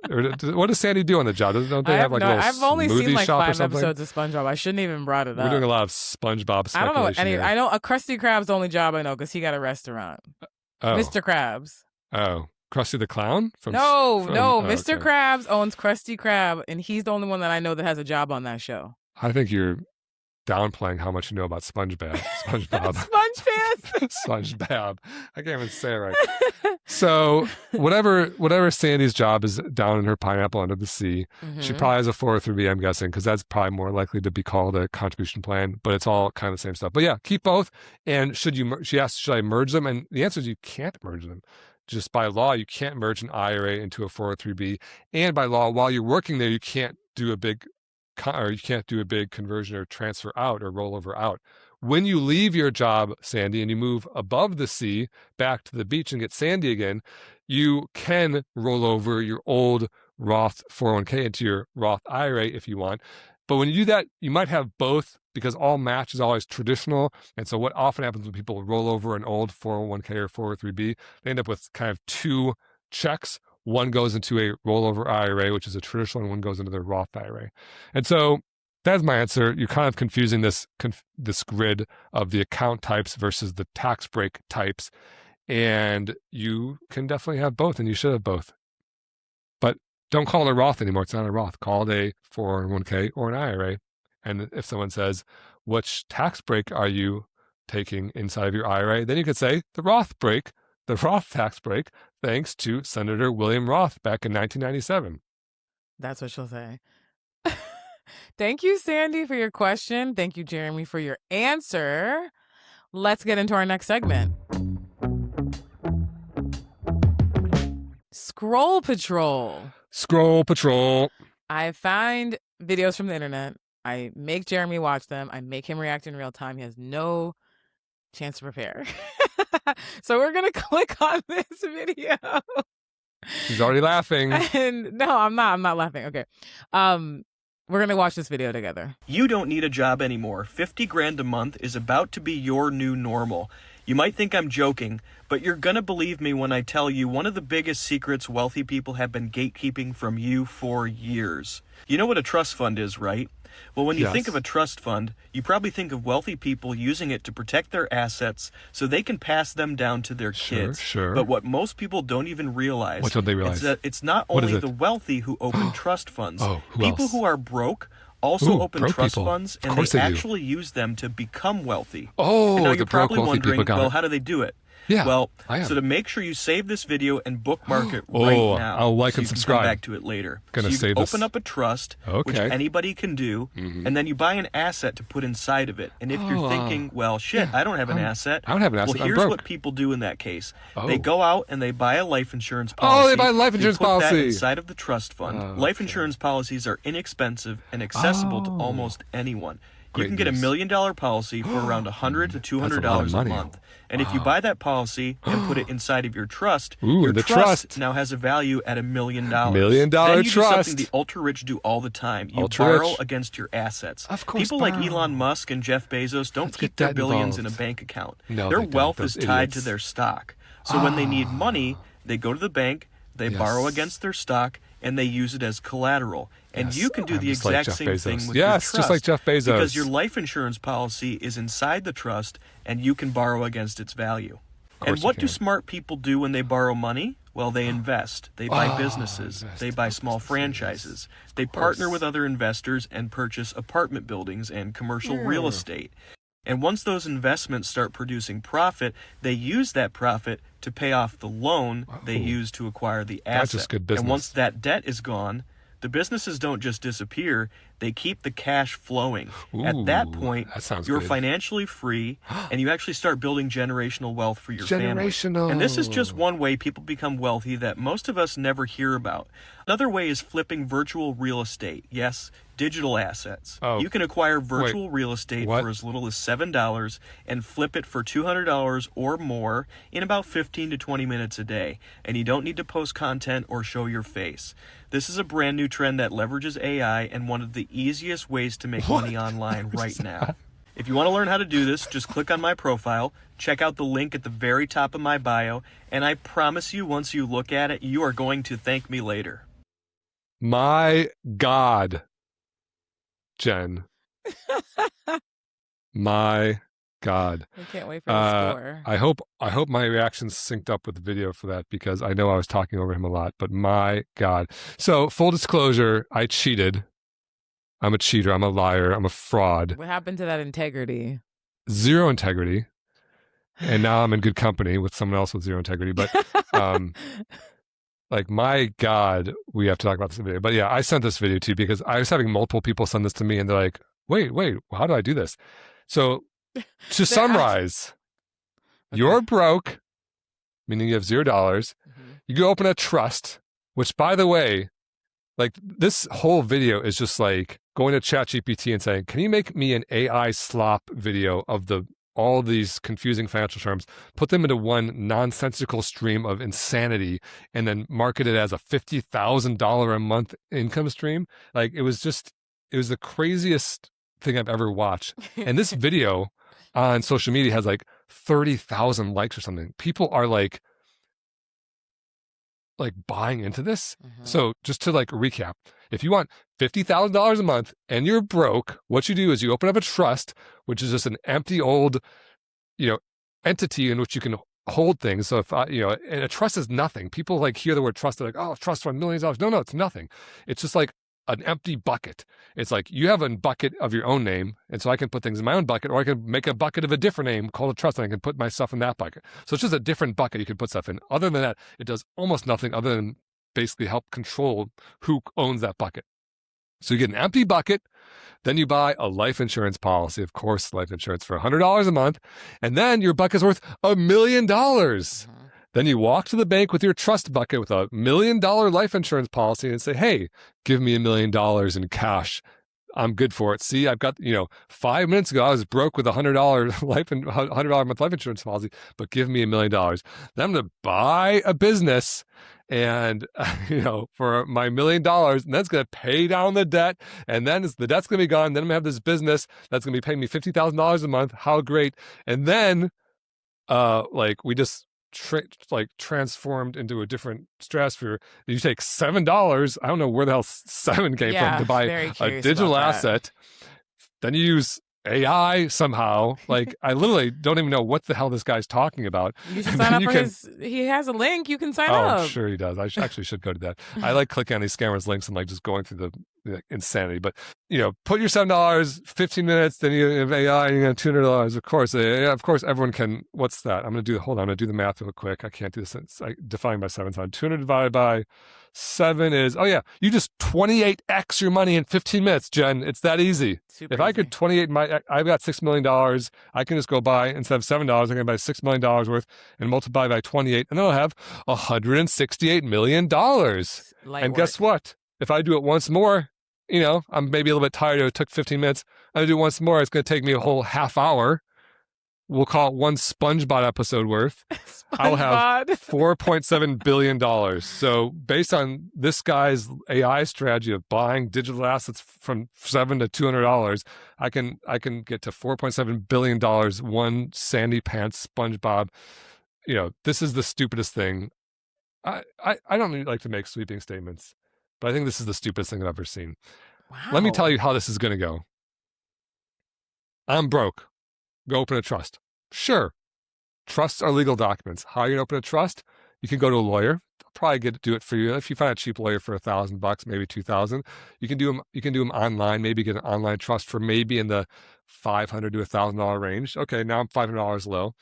what does Sandy do on the job? Don't they have like a little I've only seen like 5 something? episodes of SpongeBob. I shouldn't even brought it up. We're doing a lot of SpongeBob speculation. I don't know here. I know a Krusty Krab's the only job I know because he got a restaurant. Mr. Krabs. Oh, Krusty the Clown? No, Mr. Krabs owns Krusty Krab, and he's the only one that I know that has a job on that show. I think you're downplaying how much you know about SpongeBob. SpongeBob. I can't even say it right. So whatever Sandy's job is down in her Pineapple Under the Sea, she probably has a 403b, I'm guessing, because that's probably more likely to be called a contribution plan, but it's all kind of the same stuff. But yeah, keep both. And she asked, should I merge them? And the answer is you can't merge them. Just by law, you can't merge an IRA into a 403b. And by law, while you're working there, you can't do a big conversion or transfer out or rollover out. When you leave your job, Sandy, and you move above the sea back to the beach and get sandy again, you can roll over your old Roth 401k into your Roth IRA if you want. But when you do that, you might have both because all match is always traditional. And so what often happens when people roll over an old 401k or 403b, they end up with kind of two checks. One goes into a rollover IRA, which is a traditional, and one goes into the Roth IRA. And so that's my answer. You're kind of confusing this grid of the account types versus the tax break types. And you can definitely have both, and you should have both. But don't call it a Roth anymore. It's not a Roth. Call it a 401k or an IRA. And if someone says, which tax break are you taking inside of your IRA? Then you could say the Roth tax break, thanks to Senator William Roth back in 1997. That's what she'll say. Thank you, Sandy, for your question. Thank you, Jeremy, for your answer. Let's get into our next segment. Scroll Patrol. Scroll Patrol. I find videos from the internet. I make Jeremy watch them. I make him react in real time. He has no chance to prepare. So we're going to click on this video. He's already laughing. And no, I'm not laughing. Okay. We're going to watch this video together. You don't need a job anymore. 50 grand a month is about to be your new normal. You might think I'm joking, but you're gonna believe me when I tell you one of the biggest secrets wealthy people have been gatekeeping from you for years. You know what a trust fund is, right? Well, when you think of a trust fund, you probably think of wealthy people using it to protect their assets so they can pass them down to their kids. Sure. But what most people don't even realize, What don't they realize? is that it's not only the wealthy who open trust funds. People who are broke also open trust funds, and they actually use them to become wealthy. And now you're probably wondering, well, how do they do it? Yeah, well, so to make sure you save this video and bookmark it right now, I'll like and subscribe. Come back to it later. Gonna so you save open this. up a trust, which anybody can do, and then you buy an asset to put inside of it. And if you're thinking, well, shit, I don't have an asset. I don't have an asset. Well, here's I'm broke. what people do in that case. They go out and they buy a life insurance policy. They buy a life insurance put policy. That inside of the trust fund. Life insurance policies are inexpensive and accessible to almost anyone. You can get $1 million policy for around $100 to $200 a month. And if you buy that policy and put it inside of your trust, your trust now has a value at $1 million. $1 million then you trust. do something the ultra rich do all the time. You borrow against your assets. Of course, people like Elon Musk and Jeff Bezos don't keep their billions in a bank account. Their wealth is tied to their stock. So when they need money, they go to the bank, they borrow against their stock, and they use it as collateral. And you can do the exact same thing with your trust. Just like Jeff Bezos. Because your life insurance policy is inside the trust, and you can borrow against its value. And what do smart people do when they borrow money? Well, they invest. They buy businesses. They buy small franchises. They partner with other investors and purchase apartment buildings and commercial real estate. And once those investments start producing profit, they use that profit to pay off the loan they used to acquire the asset. That's just good business. And once that debt is gone, the businesses don't just disappear, they keep the cash flowing. At that point, you're financially free, and you actually start building generational wealth for your family. And this is just one way people become wealthy that most of us never hear about. Another way is flipping virtual real estate. Yes, digital assets. You can acquire virtual real estate for as little as $7 and flip it for $200 or more in about 15 to 20 minutes a day. And you don't need to post content or show your face. This is a brand new trend that leverages AI and one of the easiest ways to make money online right now. If you want to learn how to do this, just click on my profile, check out the link at the very top of my bio, and I promise you, once you look at it, you are going to thank me later. My God, Jen. My God. I can't wait for the score. I hope my reactions synced up with the video for that, because I know I was talking over him a lot, but my God. So full disclosure, I cheated. I'm a cheater. I'm a liar. I'm a fraud. What happened to that integrity? Zero integrity. And now I'm in good company with someone else with zero integrity. But like, my God, we have to talk about this video. But yeah, I sent this video to you because I was having multiple people send this to me, and they're like, wait, how do I do this? So to summarize, you're broke, meaning you have $0. You go open a trust, which, by the way, like, this whole video is just like going to ChatGPT and saying, can you make me an AI slop video of all these confusing financial terms, put them into one nonsensical stream of insanity, and then market it as a $50,000 a month income stream? Like, it was the craziest thing I've ever watched. And this video on social media has like 30,000 likes or something. People are like buying into this. So just to like recap, if you want $50,000 a month and you're broke, what you do is you open up a trust, which is just an empty old, entity in which you can hold things. So if and a trust is nothing. People like hear the word trust, they're like, oh, trust fund, millions of dollars. No, it's nothing. It's just like an empty bucket. It's like you have a bucket of your own name, and so I can put things in my own bucket, or I can make a bucket of a different name called a trust, and I can put my stuff in that bucket. So it's just a different bucket you can put stuff in. Other than that, it does almost nothing other than basically help control who owns that bucket. So you get an empty bucket. Then you buy a life insurance policy, of course, life insurance for $100 a month. And then your bucket's worth $1 million. Then you walk to the bank with your trust bucket with $1 million life insurance policy and say, hey, give me $1 million in cash. I'm good for it. See, I've got, 5 minutes ago, I was broke with $100 $100 a month life insurance policy, but give me $1 million. Then I'm going to buy a business and, for my $1 million, and that's going to pay down the debt. And then the debt's going to be gone. Then I'm going to have this business that's going to be paying me $50,000 a month. How great. And then, we just transformed into a different stratosphere. You take $7. I don't know where the hell 7 came from to buy a digital asset. Then you use AI somehow. I literally don't even know what the hell this guy's talking about. You should sign up for he has a link. You can sign up. Oh, sure he does. I actually should go to that. I like clicking on these scammers links and just going through the insanity. But, put your $7, 15 minutes, then you have AI and you get $200. Of course, everyone can. What's that? I'm going to do the math real quick. I can't do this. It's defined by 7. So 200 divided by 7 is, you just 28x your money in 15 minutes, Jen. It's that easy. Super easy. I could 28, I've got $6 million. I can just go buy, instead of $7, I'm going to buy $6 million worth and multiply by 28. And then I'll have $168 million. And guess what? If I do it once more, I'm maybe a little bit tired. It took 15 minutes. I'm going to do it once more. It's going to take me a whole half hour. We'll call it one SpongeBob episode worth. I'll have $4.7 billion. So based on this guy's AI strategy of buying digital assets from $7 to $200, I can get to $4.7 billion, one sandy pants SpongeBob. This is the stupidest thing. I don't really like to make sweeping statements, but I think this is the stupidest thing I've ever seen. Wow. Let me tell you how this is going to go. I'm broke. Go open a trust. Sure. Trusts are legal documents. How are you going to open a trust? You can go to a lawyer. They'll probably do it for you. If you find a cheap lawyer for $1,000, maybe $2,000, you can do them online. Maybe get an online trust for maybe in the $500 to $1,000 range. Okay, now I'm $500 low.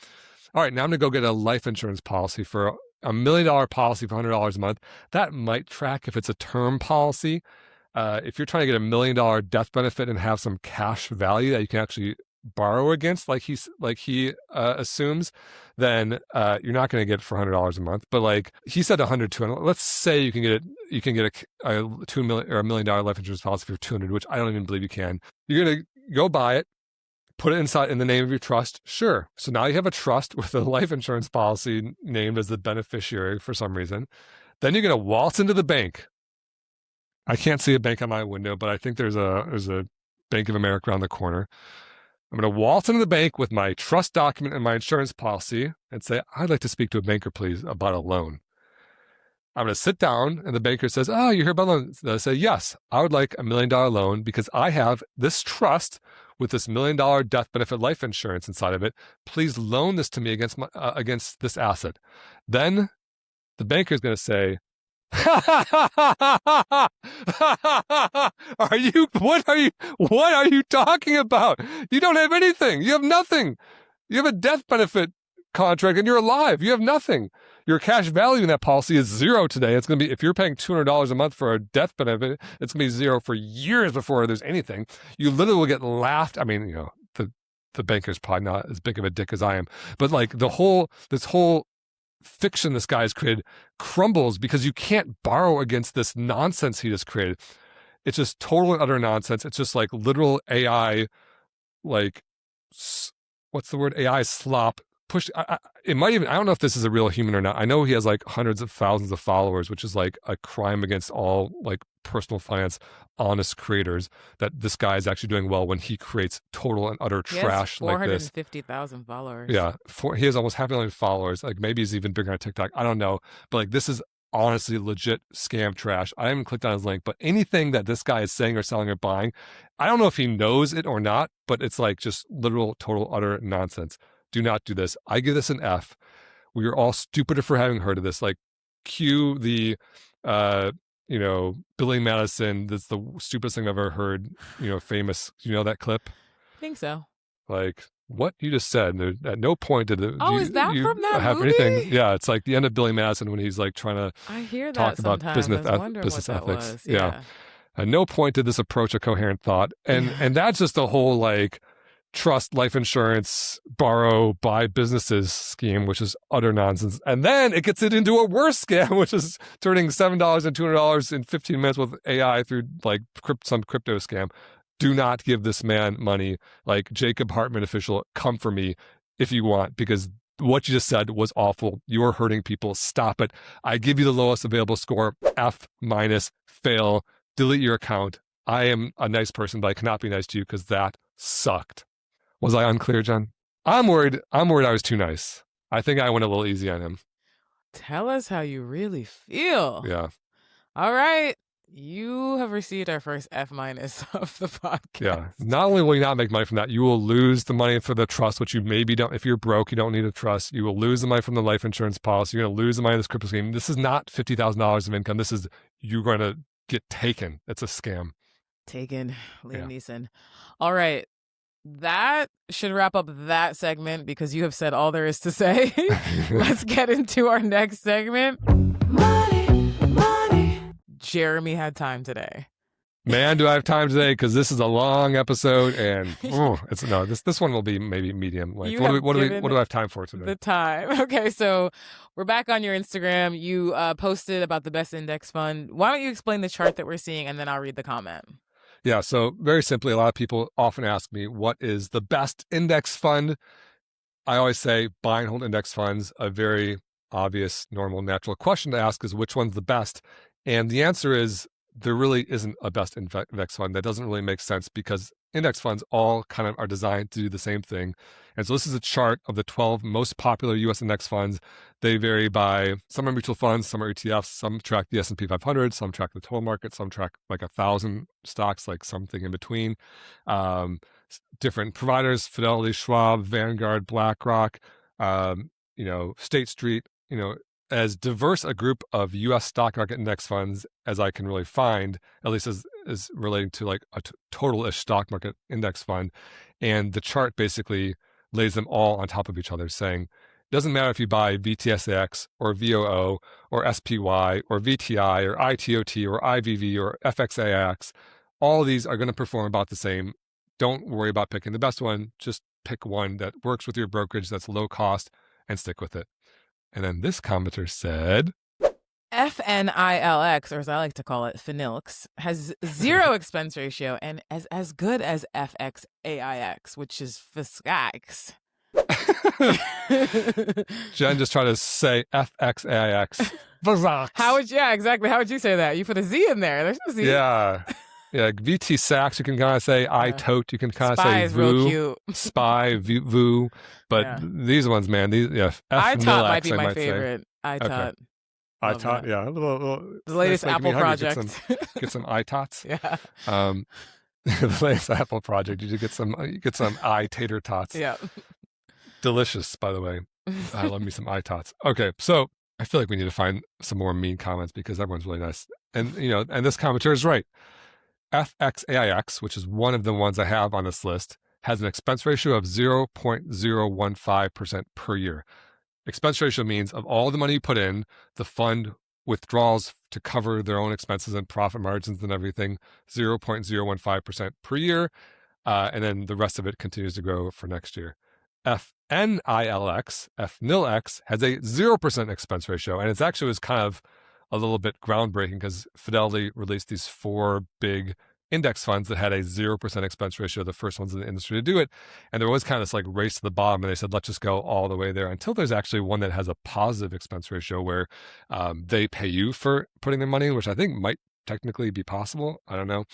All right, now I'm going to go get a life insurance policy for $1 million policy for $100 a month. That might track if it's a term policy. If you're trying to get $1 million death benefit and have some cash value that you can actually borrow against, like he assumes, then you're not going to get it for $100 a month. But he said 100, 200. Let's say you can get a $2 million or $1 million life insurance policy for 200, which I don't even believe you can. You're going to go buy it, put it inside in the name of your trust. Sure. So now you have a trust with a life insurance policy named as the beneficiary for some reason. Then you're going to waltz into the bank. I can't see a bank on my window, but I think there's a Bank of America around the corner. I'm going to waltz into the bank with my trust document and my insurance policy and say, I'd like to speak to a banker, please, about a loan. I'm going to sit down and the banker says, oh, you heard about loans? I say, yes, I would like $1 million loan because I have this trust with this $1 million death benefit life insurance inside of it. Please loan this to me against this asset. Then the banker is going to say, what are you talking about? You don't have anything. You have nothing. You have a death benefit contract and you're alive. You have nothing. Your cash value in that policy is zero today. It's going to be, if you're paying $200 a month for a death benefit, it's going to be zero for years before there's anything. You literally will get laughed. I mean, the banker's probably not as big of a dick as I am, but this whole fiction this guy's created crumbles because you can't borrow against this nonsense he just created. It's just total and utter nonsense. It's just literal AI, what's the word? AI slop. It might even, I don't know if this is a real human or not. I know he has hundreds of thousands of followers, which is a crime against all personal finance honest creators, that this guy is actually doing well when he creates total and utter trash like this. 450,000 followers. Yeah. He has almost 500,000 followers. Maybe he's even bigger on TikTok. I don't know. But this is honestly legit scam trash. I haven't clicked on his link, but anything that this guy is saying or selling or buying, I don't know if he knows it or not, but it's just literal, total, utter nonsense. Do not do this. I give this an F. We are all stupider for having heard of this. Cue the, Billy Madison. That's the stupidest thing I've ever heard. Famous. You know that clip? I think so. What you just said. At no point did it. Is that from that have movie? Anything? Yeah, it's the end of Billy Madison when he's trying to I hear talk that about sometimes. business ethics. Yeah. At no point did this approach a coherent thought. And that's just the whole like trust, life insurance, borrow, buy businesses scheme, which is utter nonsense. And then it gets it into a worse scam, which is turning $7 and $200 in 15 minutes with AI through like some crypto scam. Do not give this man money. Like Jacob Hartman official, come for me if you want, because what you just said was awful. You're hurting people. Stop it. I give you the lowest available score, F-, fail, delete your account. I am a nice person, but I cannot be nice to you because that sucked. Was I unclear, Jen? I'm worried I was too nice. I think I went a little easy on him. Tell us how you really feel. Yeah. All right. You have received our first F- of the podcast. Yeah. Not only will you not make money from that, you will lose the money for the trust, which you maybe don't. If you're broke, you don't need a trust. You will lose the money from the life insurance policy. You're going to lose the money in this crypto scheme. This is not $50,000 of income. This is you're going to get taken. It's a scam. Taken. Liam Neeson. All right. That should wrap up that segment because you have said all there is to say. Let's get into our next segment. Money. Jeremy had time today. Man, do I have time today? Because this is a long episode, and this one will be maybe medium. Like, what do I have time for today? The time. Okay, so we're back on your Instagram. You posted about the best index fund. Why don't you explain the chart that we're seeing, and then I'll read the comment. Yeah, so very simply, a lot of people often ask me, what is the best index fund? I always say buy and hold index funds. A very obvious, normal, natural question to ask is which one's the best? And the answer is there really isn't a best index fund. That doesn't really make sense because index funds all kind of are designed to do the same thing. And so this is a chart of the 12 most popular U.S. index funds. They vary by, some are mutual funds, some are ETFs, some track the S&P 500, some track the total market, some track like 1,000 stocks, like something in between. Different providers, Fidelity, Schwab, Vanguard, BlackRock, State Street, as diverse a group of U.S. stock market index funds as I can really find, at least as relating to like a total-ish stock market index fund. And the chart basically lays them all on top of each other, saying, it doesn't matter if you buy VTSAX or VOO or SPY or VTI or ITOT or IVV or FXAX, all of these are going to perform about the same. Don't worry about picking the best one. Just pick one that works with your brokerage, that's low cost, and stick with it. And then this commenter said, FNILX, or as I like to call it, FNILX, has zero expense ratio and as good as FXAIX, which is FSCAX. Jen just tried to say FXAIX. Exactly. How would you say that? You put a Z in there. There's no Z. Yeah. Yeah, VT Sax, you can kind of say ITOT, you can kind of say VOO. Real cute. SPY, VOO. But these ones, man, ITOT might be my favorite. ITOT. Okay. ITOT, yeah. The latest Apple project. Get some ITOTs. Yeah. The latest Apple project. You should get some tater tots. Yeah. Delicious, by the way. I love me some ITOTs. Okay, so I feel like we need to find some more mean comments because everyone's really nice. And and this commenter is right. FXAIX, which is one of the ones I have on this list, has an expense ratio of 0.015% per year. Expense ratio means of all the money you put in, the fund withdraws to cover their own expenses and profit margins and everything, 0.015% per year, and then the rest of it continues to grow for next year. FNILX has a 0% expense ratio, and it's actually was kind of a little bit groundbreaking because Fidelity released these 4 big index funds that had a 0% expense ratio, the first ones in the industry to do it. And there was kind of this like race to the bottom, and they said, let's just go all the way there until there's actually one that has a positive expense ratio where they pay you for putting their money in, which I think might technically be possible. I don't know.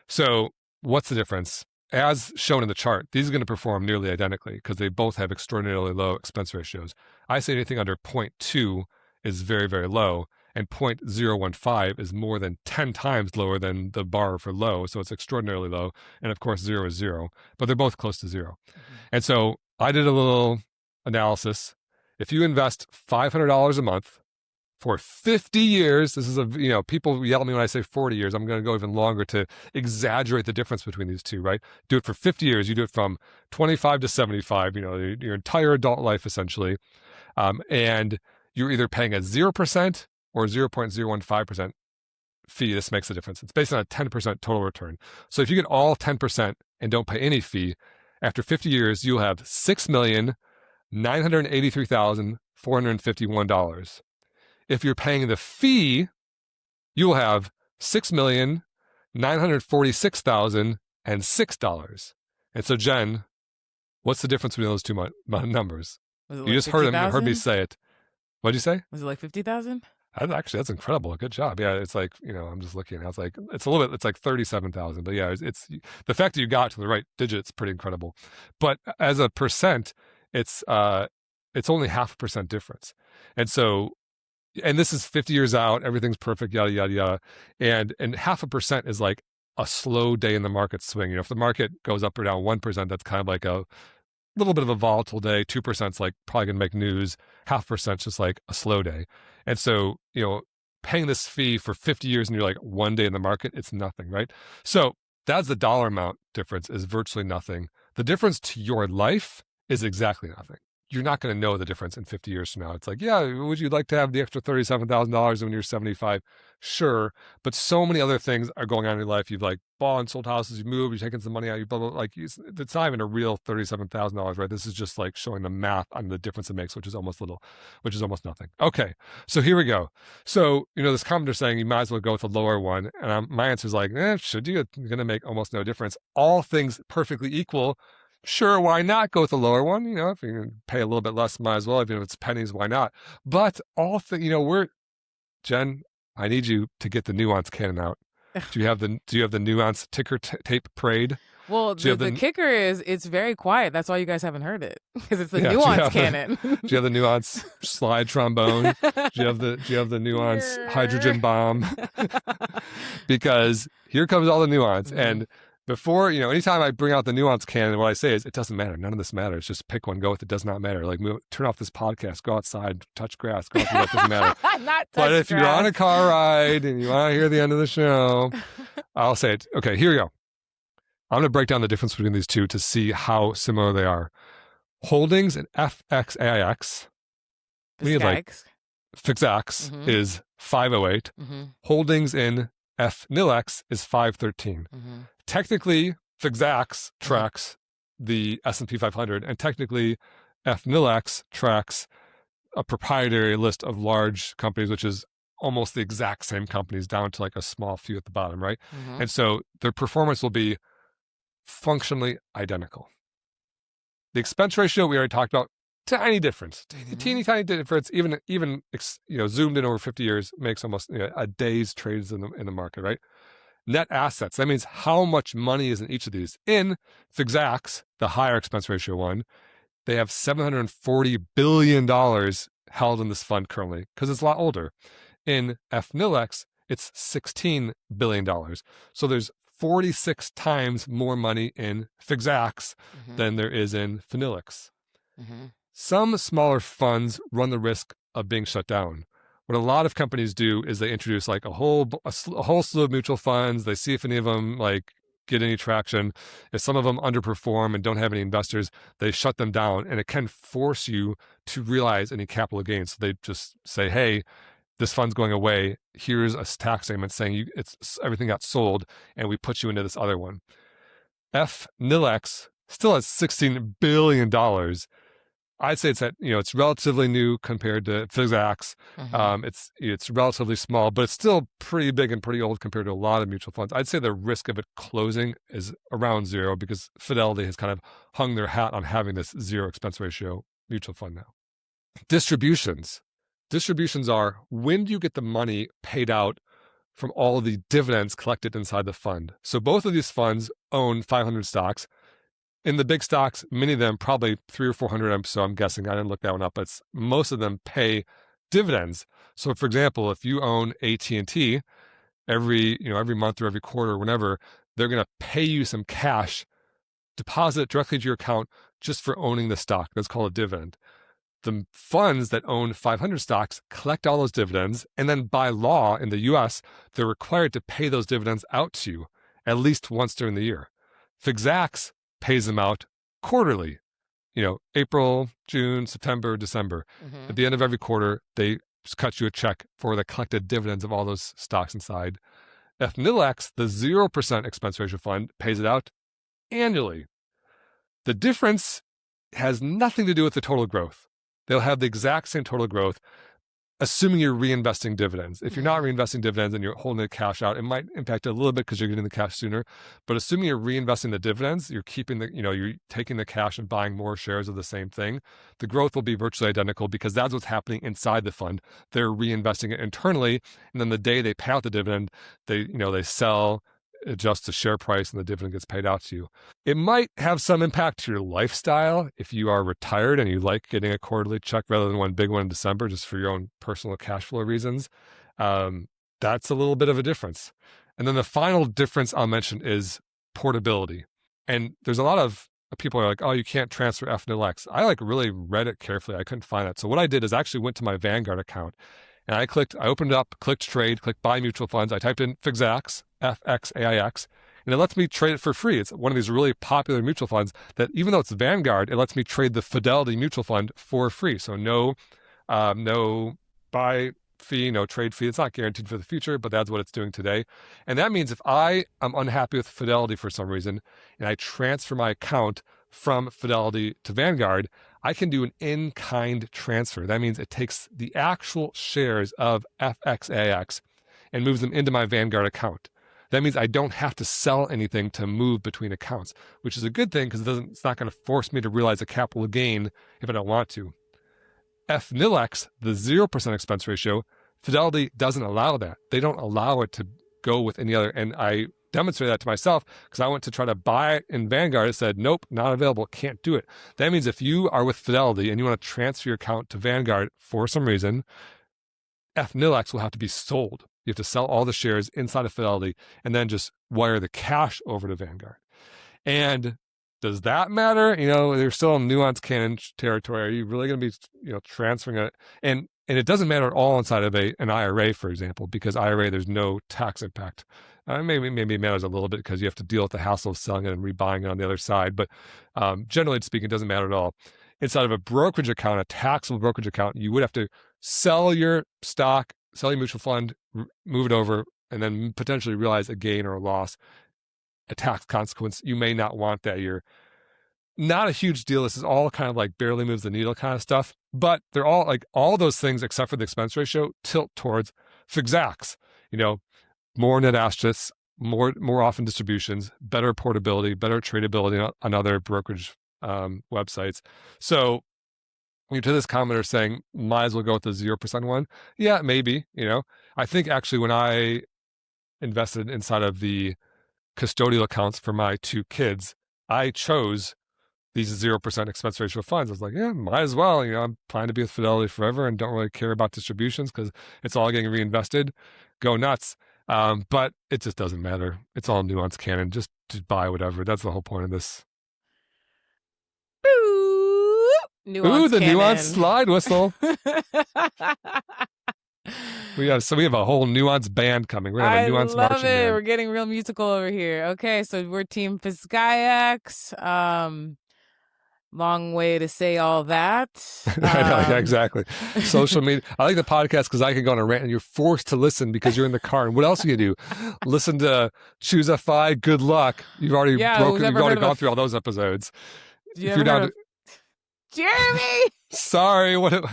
So what's the difference? As shown in the chart, these are going to perform nearly identically because they both have extraordinarily low expense ratios. I say anything under 0.2 is very, very low, and 0.015 is more than 10 times lower than the bar for low, so it's extraordinarily low. And of course, 0 is 0, but they're both close to 0. Mm-hmm. And so I did a little analysis. If you invest $500 a month for 50 years, this is people yell at me when I say 40 years. I'm going to go even longer to exaggerate the difference between these two, right? Do it for 50 years. You do it from 25 to 75, your entire adult life, essentially. And you're either paying at 0% or 0.015% fee, this makes a difference. It's based on a 10% total return. So if you get all 10% and don't pay any fee, after 50 years, you'll have $6,983,451. If you're paying the fee, you will have $6,946,006. And so, Jen, what's the difference between those two numbers? You like just heard me say it. What'd you say? Was it like 50,000? Actually, that's incredible. Good job. Yeah, it's like, I'm just looking. It's like it's a little bit. It's like 37,000. But yeah, it's the fact that you got to the right digit is pretty incredible. But as a percent, it's only 0.5% difference. And so, and this is 50 years out. Everything's perfect. Yada yada yada. And 0.5% is like a slow day in the market swing. If the market goes up or down 1%, that's kind of like a little bit of a volatile day. 2% is like probably going to make news. 0.5% is just like a slow day. And so, paying this fee for 50 years and you're like one day in the market, it's nothing, right? So that's the dollar amount difference is virtually nothing. The difference to your life is exactly nothing. You're not going to know the difference in 50 years from now. It's like, yeah, would you like to have the extra $37,000 when you're 75? Sure. But so many other things are going on in your life. You've like bought and sold houses, you moved, you're taking some money out, you blah, blah, blah. Like it's not even a real $37,000, right? This is just like showing the math on the difference it makes, which is almost nothing. Okay. So here we go. So, this commenter saying you might as well go with the lower one. And my answer is like, should you? It's going to make almost no difference. All things perfectly equal. Sure, why not go with the lower one? If you can pay a little bit less, might as well. Even if it's pennies, why not? But Jen, I need you to get the nuance cannon out. Do you have the nuance ticker tape parade? Well, the kicker is it's very quiet. That's why you guys haven't heard it, because it's the nuance cannon. Do you have the nuance slide trombone? Do you have the nuance hydrogen bomb? Because here comes all the nuance. And before, anytime I bring out the nuance cannon, what I say is, it doesn't matter. None of this matters. Just pick one, go with it. Does not matter. Like, turn off this podcast, go outside, touch grass, go outside. It doesn't matter. But if you're on a car ride and you want to hear the end of the show, I'll say it. Okay, here we go. I'm going to break down the difference between these two to see how similar they are. Holdings in FXAIX, FXAX is 508. Holdings in FNILX is 513. Technically, FXAX tracks the S&P 500, and technically, FNILX tracks a proprietary list of large companies, which is almost the exact same companies down to like a small few at the bottom, right? And so their performance will be functionally identical. The expense ratio we already talked about, tiny difference, teeny tiny difference. Even zoomed in over 50 years makes almost a day's trades in the market, right? Net assets, that means how much money is in each of these. In FXAX, the higher expense ratio one, they have $740 billion held in this fund currently because it's a lot older. In FNILX, it's $16 billion. So there's 46 times more money in FXAX than there is in FNILX. Some smaller funds run the risk of being shut down. What a lot of companies do is they introduce like a whole slew of mutual funds. They see if any of them like get any traction. If some of them underperform and don't have any investors, they shut them down, and it can force you to realize any capital gains. So they just say, hey, this fund's going away. Here's a tax statement saying everything got sold, and we put you into this other one. FNILX still has $16 billion. I'd say it's relatively new compared to FXAX. It's relatively small, but it's still pretty big and pretty old compared to a lot of mutual funds. I'd say the risk of it closing is around zero because Fidelity has kind of hung their hat on having this zero expense ratio mutual fund now. Distributions are when do you get the money paid out from all of the dividends collected inside the fund. So both of these funds own 500 stocks. In the big stocks, many of them, probably 300 or 400, so I'm guessing, I didn't look that one up, but most of them pay dividends. So for example, if you own AT&T, every month or every quarter or whenever, they're going to pay you some cash, deposit it directly to your account just for owning the stock. That's called a dividend. The funds that own 500 stocks collect all those dividends, and then by law in the US, they're required to pay those dividends out to you at least once during the year. FXAX pays them out quarterly, April, June, September, December. At the end of every quarter, they cut you a check for the collected dividends of all those stocks inside. FNILX, the 0% expense ratio fund, pays it out annually. The difference has nothing to do with the total growth. They'll have the exact same total growth, assuming you're reinvesting dividends. If you're not reinvesting dividends and you're holding the cash out, it might impact it a little bit because you're getting the cash sooner. But assuming you're reinvesting the dividends, you're keeping you're taking the cash and buying more shares of the same thing. The growth will be virtually identical because that's what's happening inside the fund. They're reinvesting it internally, and then the day they pay out the dividend, they sell, adjust the share price, and the dividend gets paid out to you. It might have some impact to your lifestyle if you are retired and you like getting a quarterly check rather than one big one in December just for your own personal cash flow reasons. That's a little bit of a difference. And then the final difference I'll mention is portability. And there's a lot of people are like, oh, you can't transfer FNILX. I really read it carefully. I couldn't find that. So what I did is I actually went to my Vanguard account and I opened it up, clicked trade, clicked buy mutual funds. I typed in FXAIX, FXAIX, and it lets me trade it for free. It's one of these really popular mutual funds that even though it's Vanguard, it lets me trade the Fidelity mutual fund for free. So no buy fee, no trade fee. It's not guaranteed for the future, but that's what it's doing today. And that means if I am unhappy with Fidelity for some reason, and I transfer my account from Fidelity to Vanguard, I can do an in-kind transfer. That means it takes the actual shares of FXAIX and moves them into my Vanguard account. That means I don't have to sell anything to move between accounts, which is a good thing because it's not going to force me to realize a capital gain if I don't want to. FNILX, the 0% expense ratio, Fidelity doesn't allow that. They don't allow it to go with any other. And I demonstrated that to myself because I went to try to buy it in Vanguard. It said, nope, not available, can't do it. That means if you are with Fidelity and you want to transfer your account to Vanguard for some reason, FNILX will have to be sold. You have to sell all the shares inside of Fidelity and then just wire the cash over to Vanguard. And does that matter? There's still in nuanced canon territory. Are you really going to be, transferring it? And it doesn't matter at all inside of an IRA, for example, because IRA, there's no tax impact. Maybe it matters a little bit because you have to deal with the hassle of selling it and rebuying it on the other side. But generally speaking, it doesn't matter at all. Inside of a brokerage account, a taxable brokerage account, you would have to sell your stock, sell your mutual fund, move it over, and then potentially realize a gain or a loss, a tax consequence. You may not want that. You're not a huge deal. This is all kind of like barely moves the needle kind of stuff, but they're all all those things except for the expense ratio tilt towards FXAIX. More net assets, more often distributions, better portability, better tradability on other brokerage websites. So to this commenter saying, might as well go with the 0% one. Yeah, maybe, I think actually when I invested inside of the custodial accounts for my two kids, I chose these 0% expense ratio funds. I was like, yeah, might as well. I'm planning to be with Fidelity forever and don't really care about distributions because it's all getting reinvested. Go nuts. But it just doesn't matter. It's all nuanced canon. Just buy whatever. That's the whole point of this. Nuance the canon. nuanced slide whistle. We have a whole nuance band coming. We're gonna have a nuance marching band. I love it. We're getting real musical over here. Okay, so we're Team FXAIX. Long way to say all that. Yeah, exactly. Social media. I like the podcast because I can go on a rant and you're forced to listen because you're in the car. And what else do you do? Listen to Choose FI. Good luck. You've already gone through all those episodes. If you're down Jeremy. Sorry. What?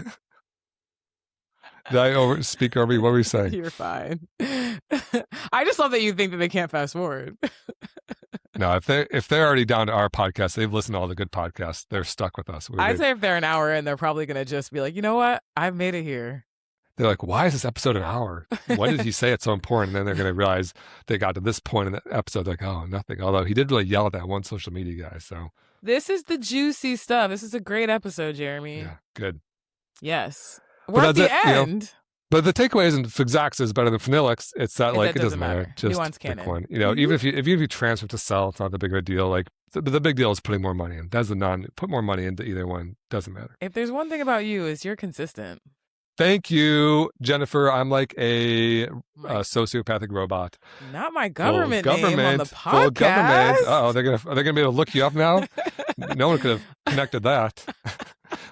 Did I speak over you? What were you saying? You're fine. I just love that you think that they can't fast forward. No, if they're already down to our podcast, they've listened to all the good podcasts. They're stuck with us. I'd say if they're an hour in, they're probably going to just be like, you know what? I've made it here. They're like, why is this episode an hour? Why did he say it's so important? And then they're going to realize they got to this point in the episode, like, oh, nothing. Although he did really yell at that one social media guy. So this is the juicy stuff. This is a great episode, Jeremy. Yeah, good. Yes. We're at the end. But the takeaway isn't FXAIX is better than FNILX. It's that it doesn't matter. Just nuance canon. One. Even if you transfer to sell, it's not the big of a deal. The big deal is putting more money in. That's put more money into either one. Doesn't matter. If there's one thing about you is you're consistent. Thank you, Jennifer. I'm like a sociopathic robot. Not my government name on the podcast. Full government. Are they gonna be able to look you up now? No one could have connected that.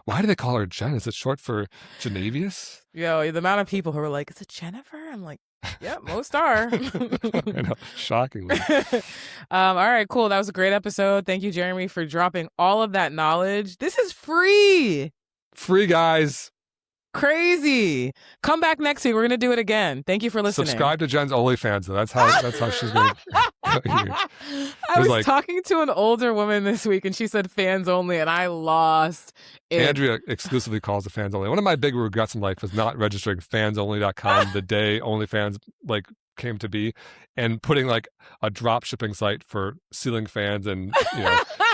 Why do they call her Jen? Is it short for Genevius? Yo, the amount of people who are like, is it Jennifer? I'm like, yeah, most are. I know, shockingly. All right, cool. That was a great episode. Thank you, Jeremy, for dropping all of that knowledge. This is free. Free, guys. Crazy. Come back next week. We're gonna do it again. Thank you for listening. Subscribe to Jen's OnlyFans, though. That's how she's gonna. I was talking to an older woman this week, and she said fans only, and I lost it. Andrea exclusively calls it fans only. One of my big regrets in life was not registering fansonly.com the day OnlyFans came to be, and putting a drop shipping site for ceiling fans, and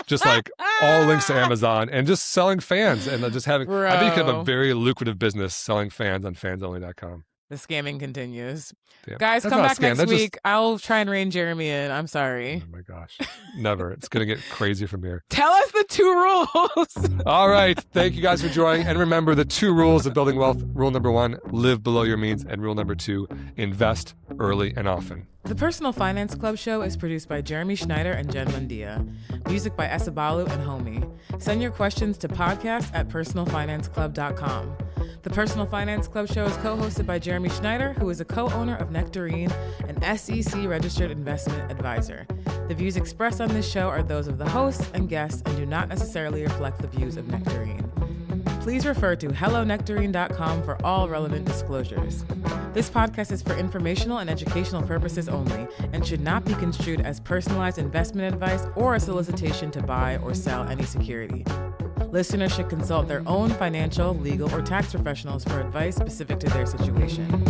just all links to Amazon, and just selling fans, and just having. Bro. I think you have a very lucrative business selling fans on fansonly.com. The scamming continues. Damn. Guys, come back next week. I'll try and rein Jeremy in. I'm sorry. Oh my gosh. Never. It's going to get crazy from here. Tell us the 2 rules. All right. Thank you guys for joining. And remember the 2 rules of building wealth. Rule number 1, live below your means. And rule number 2, invest early and often. The Personal Finance Club show is produced by Jeremy Schneider and Jen Mundia. Music by Esabalu and Homie. Send your questions to podcast@personalfinanceclub.com. The Personal Finance Club show is co-hosted by Jeremy Schneider, who is a co-owner of Nectarine, an SEC-registered investment advisor. The views expressed on this show are those of the hosts and guests and do not necessarily reflect the views of Nectarine. Please refer to hellonectarine.com for all relevant disclosures. This podcast is for informational and educational purposes only and should not be construed as personalized investment advice or a solicitation to buy or sell any security. Listeners should consult their own financial, legal, or tax professionals for advice specific to their situation.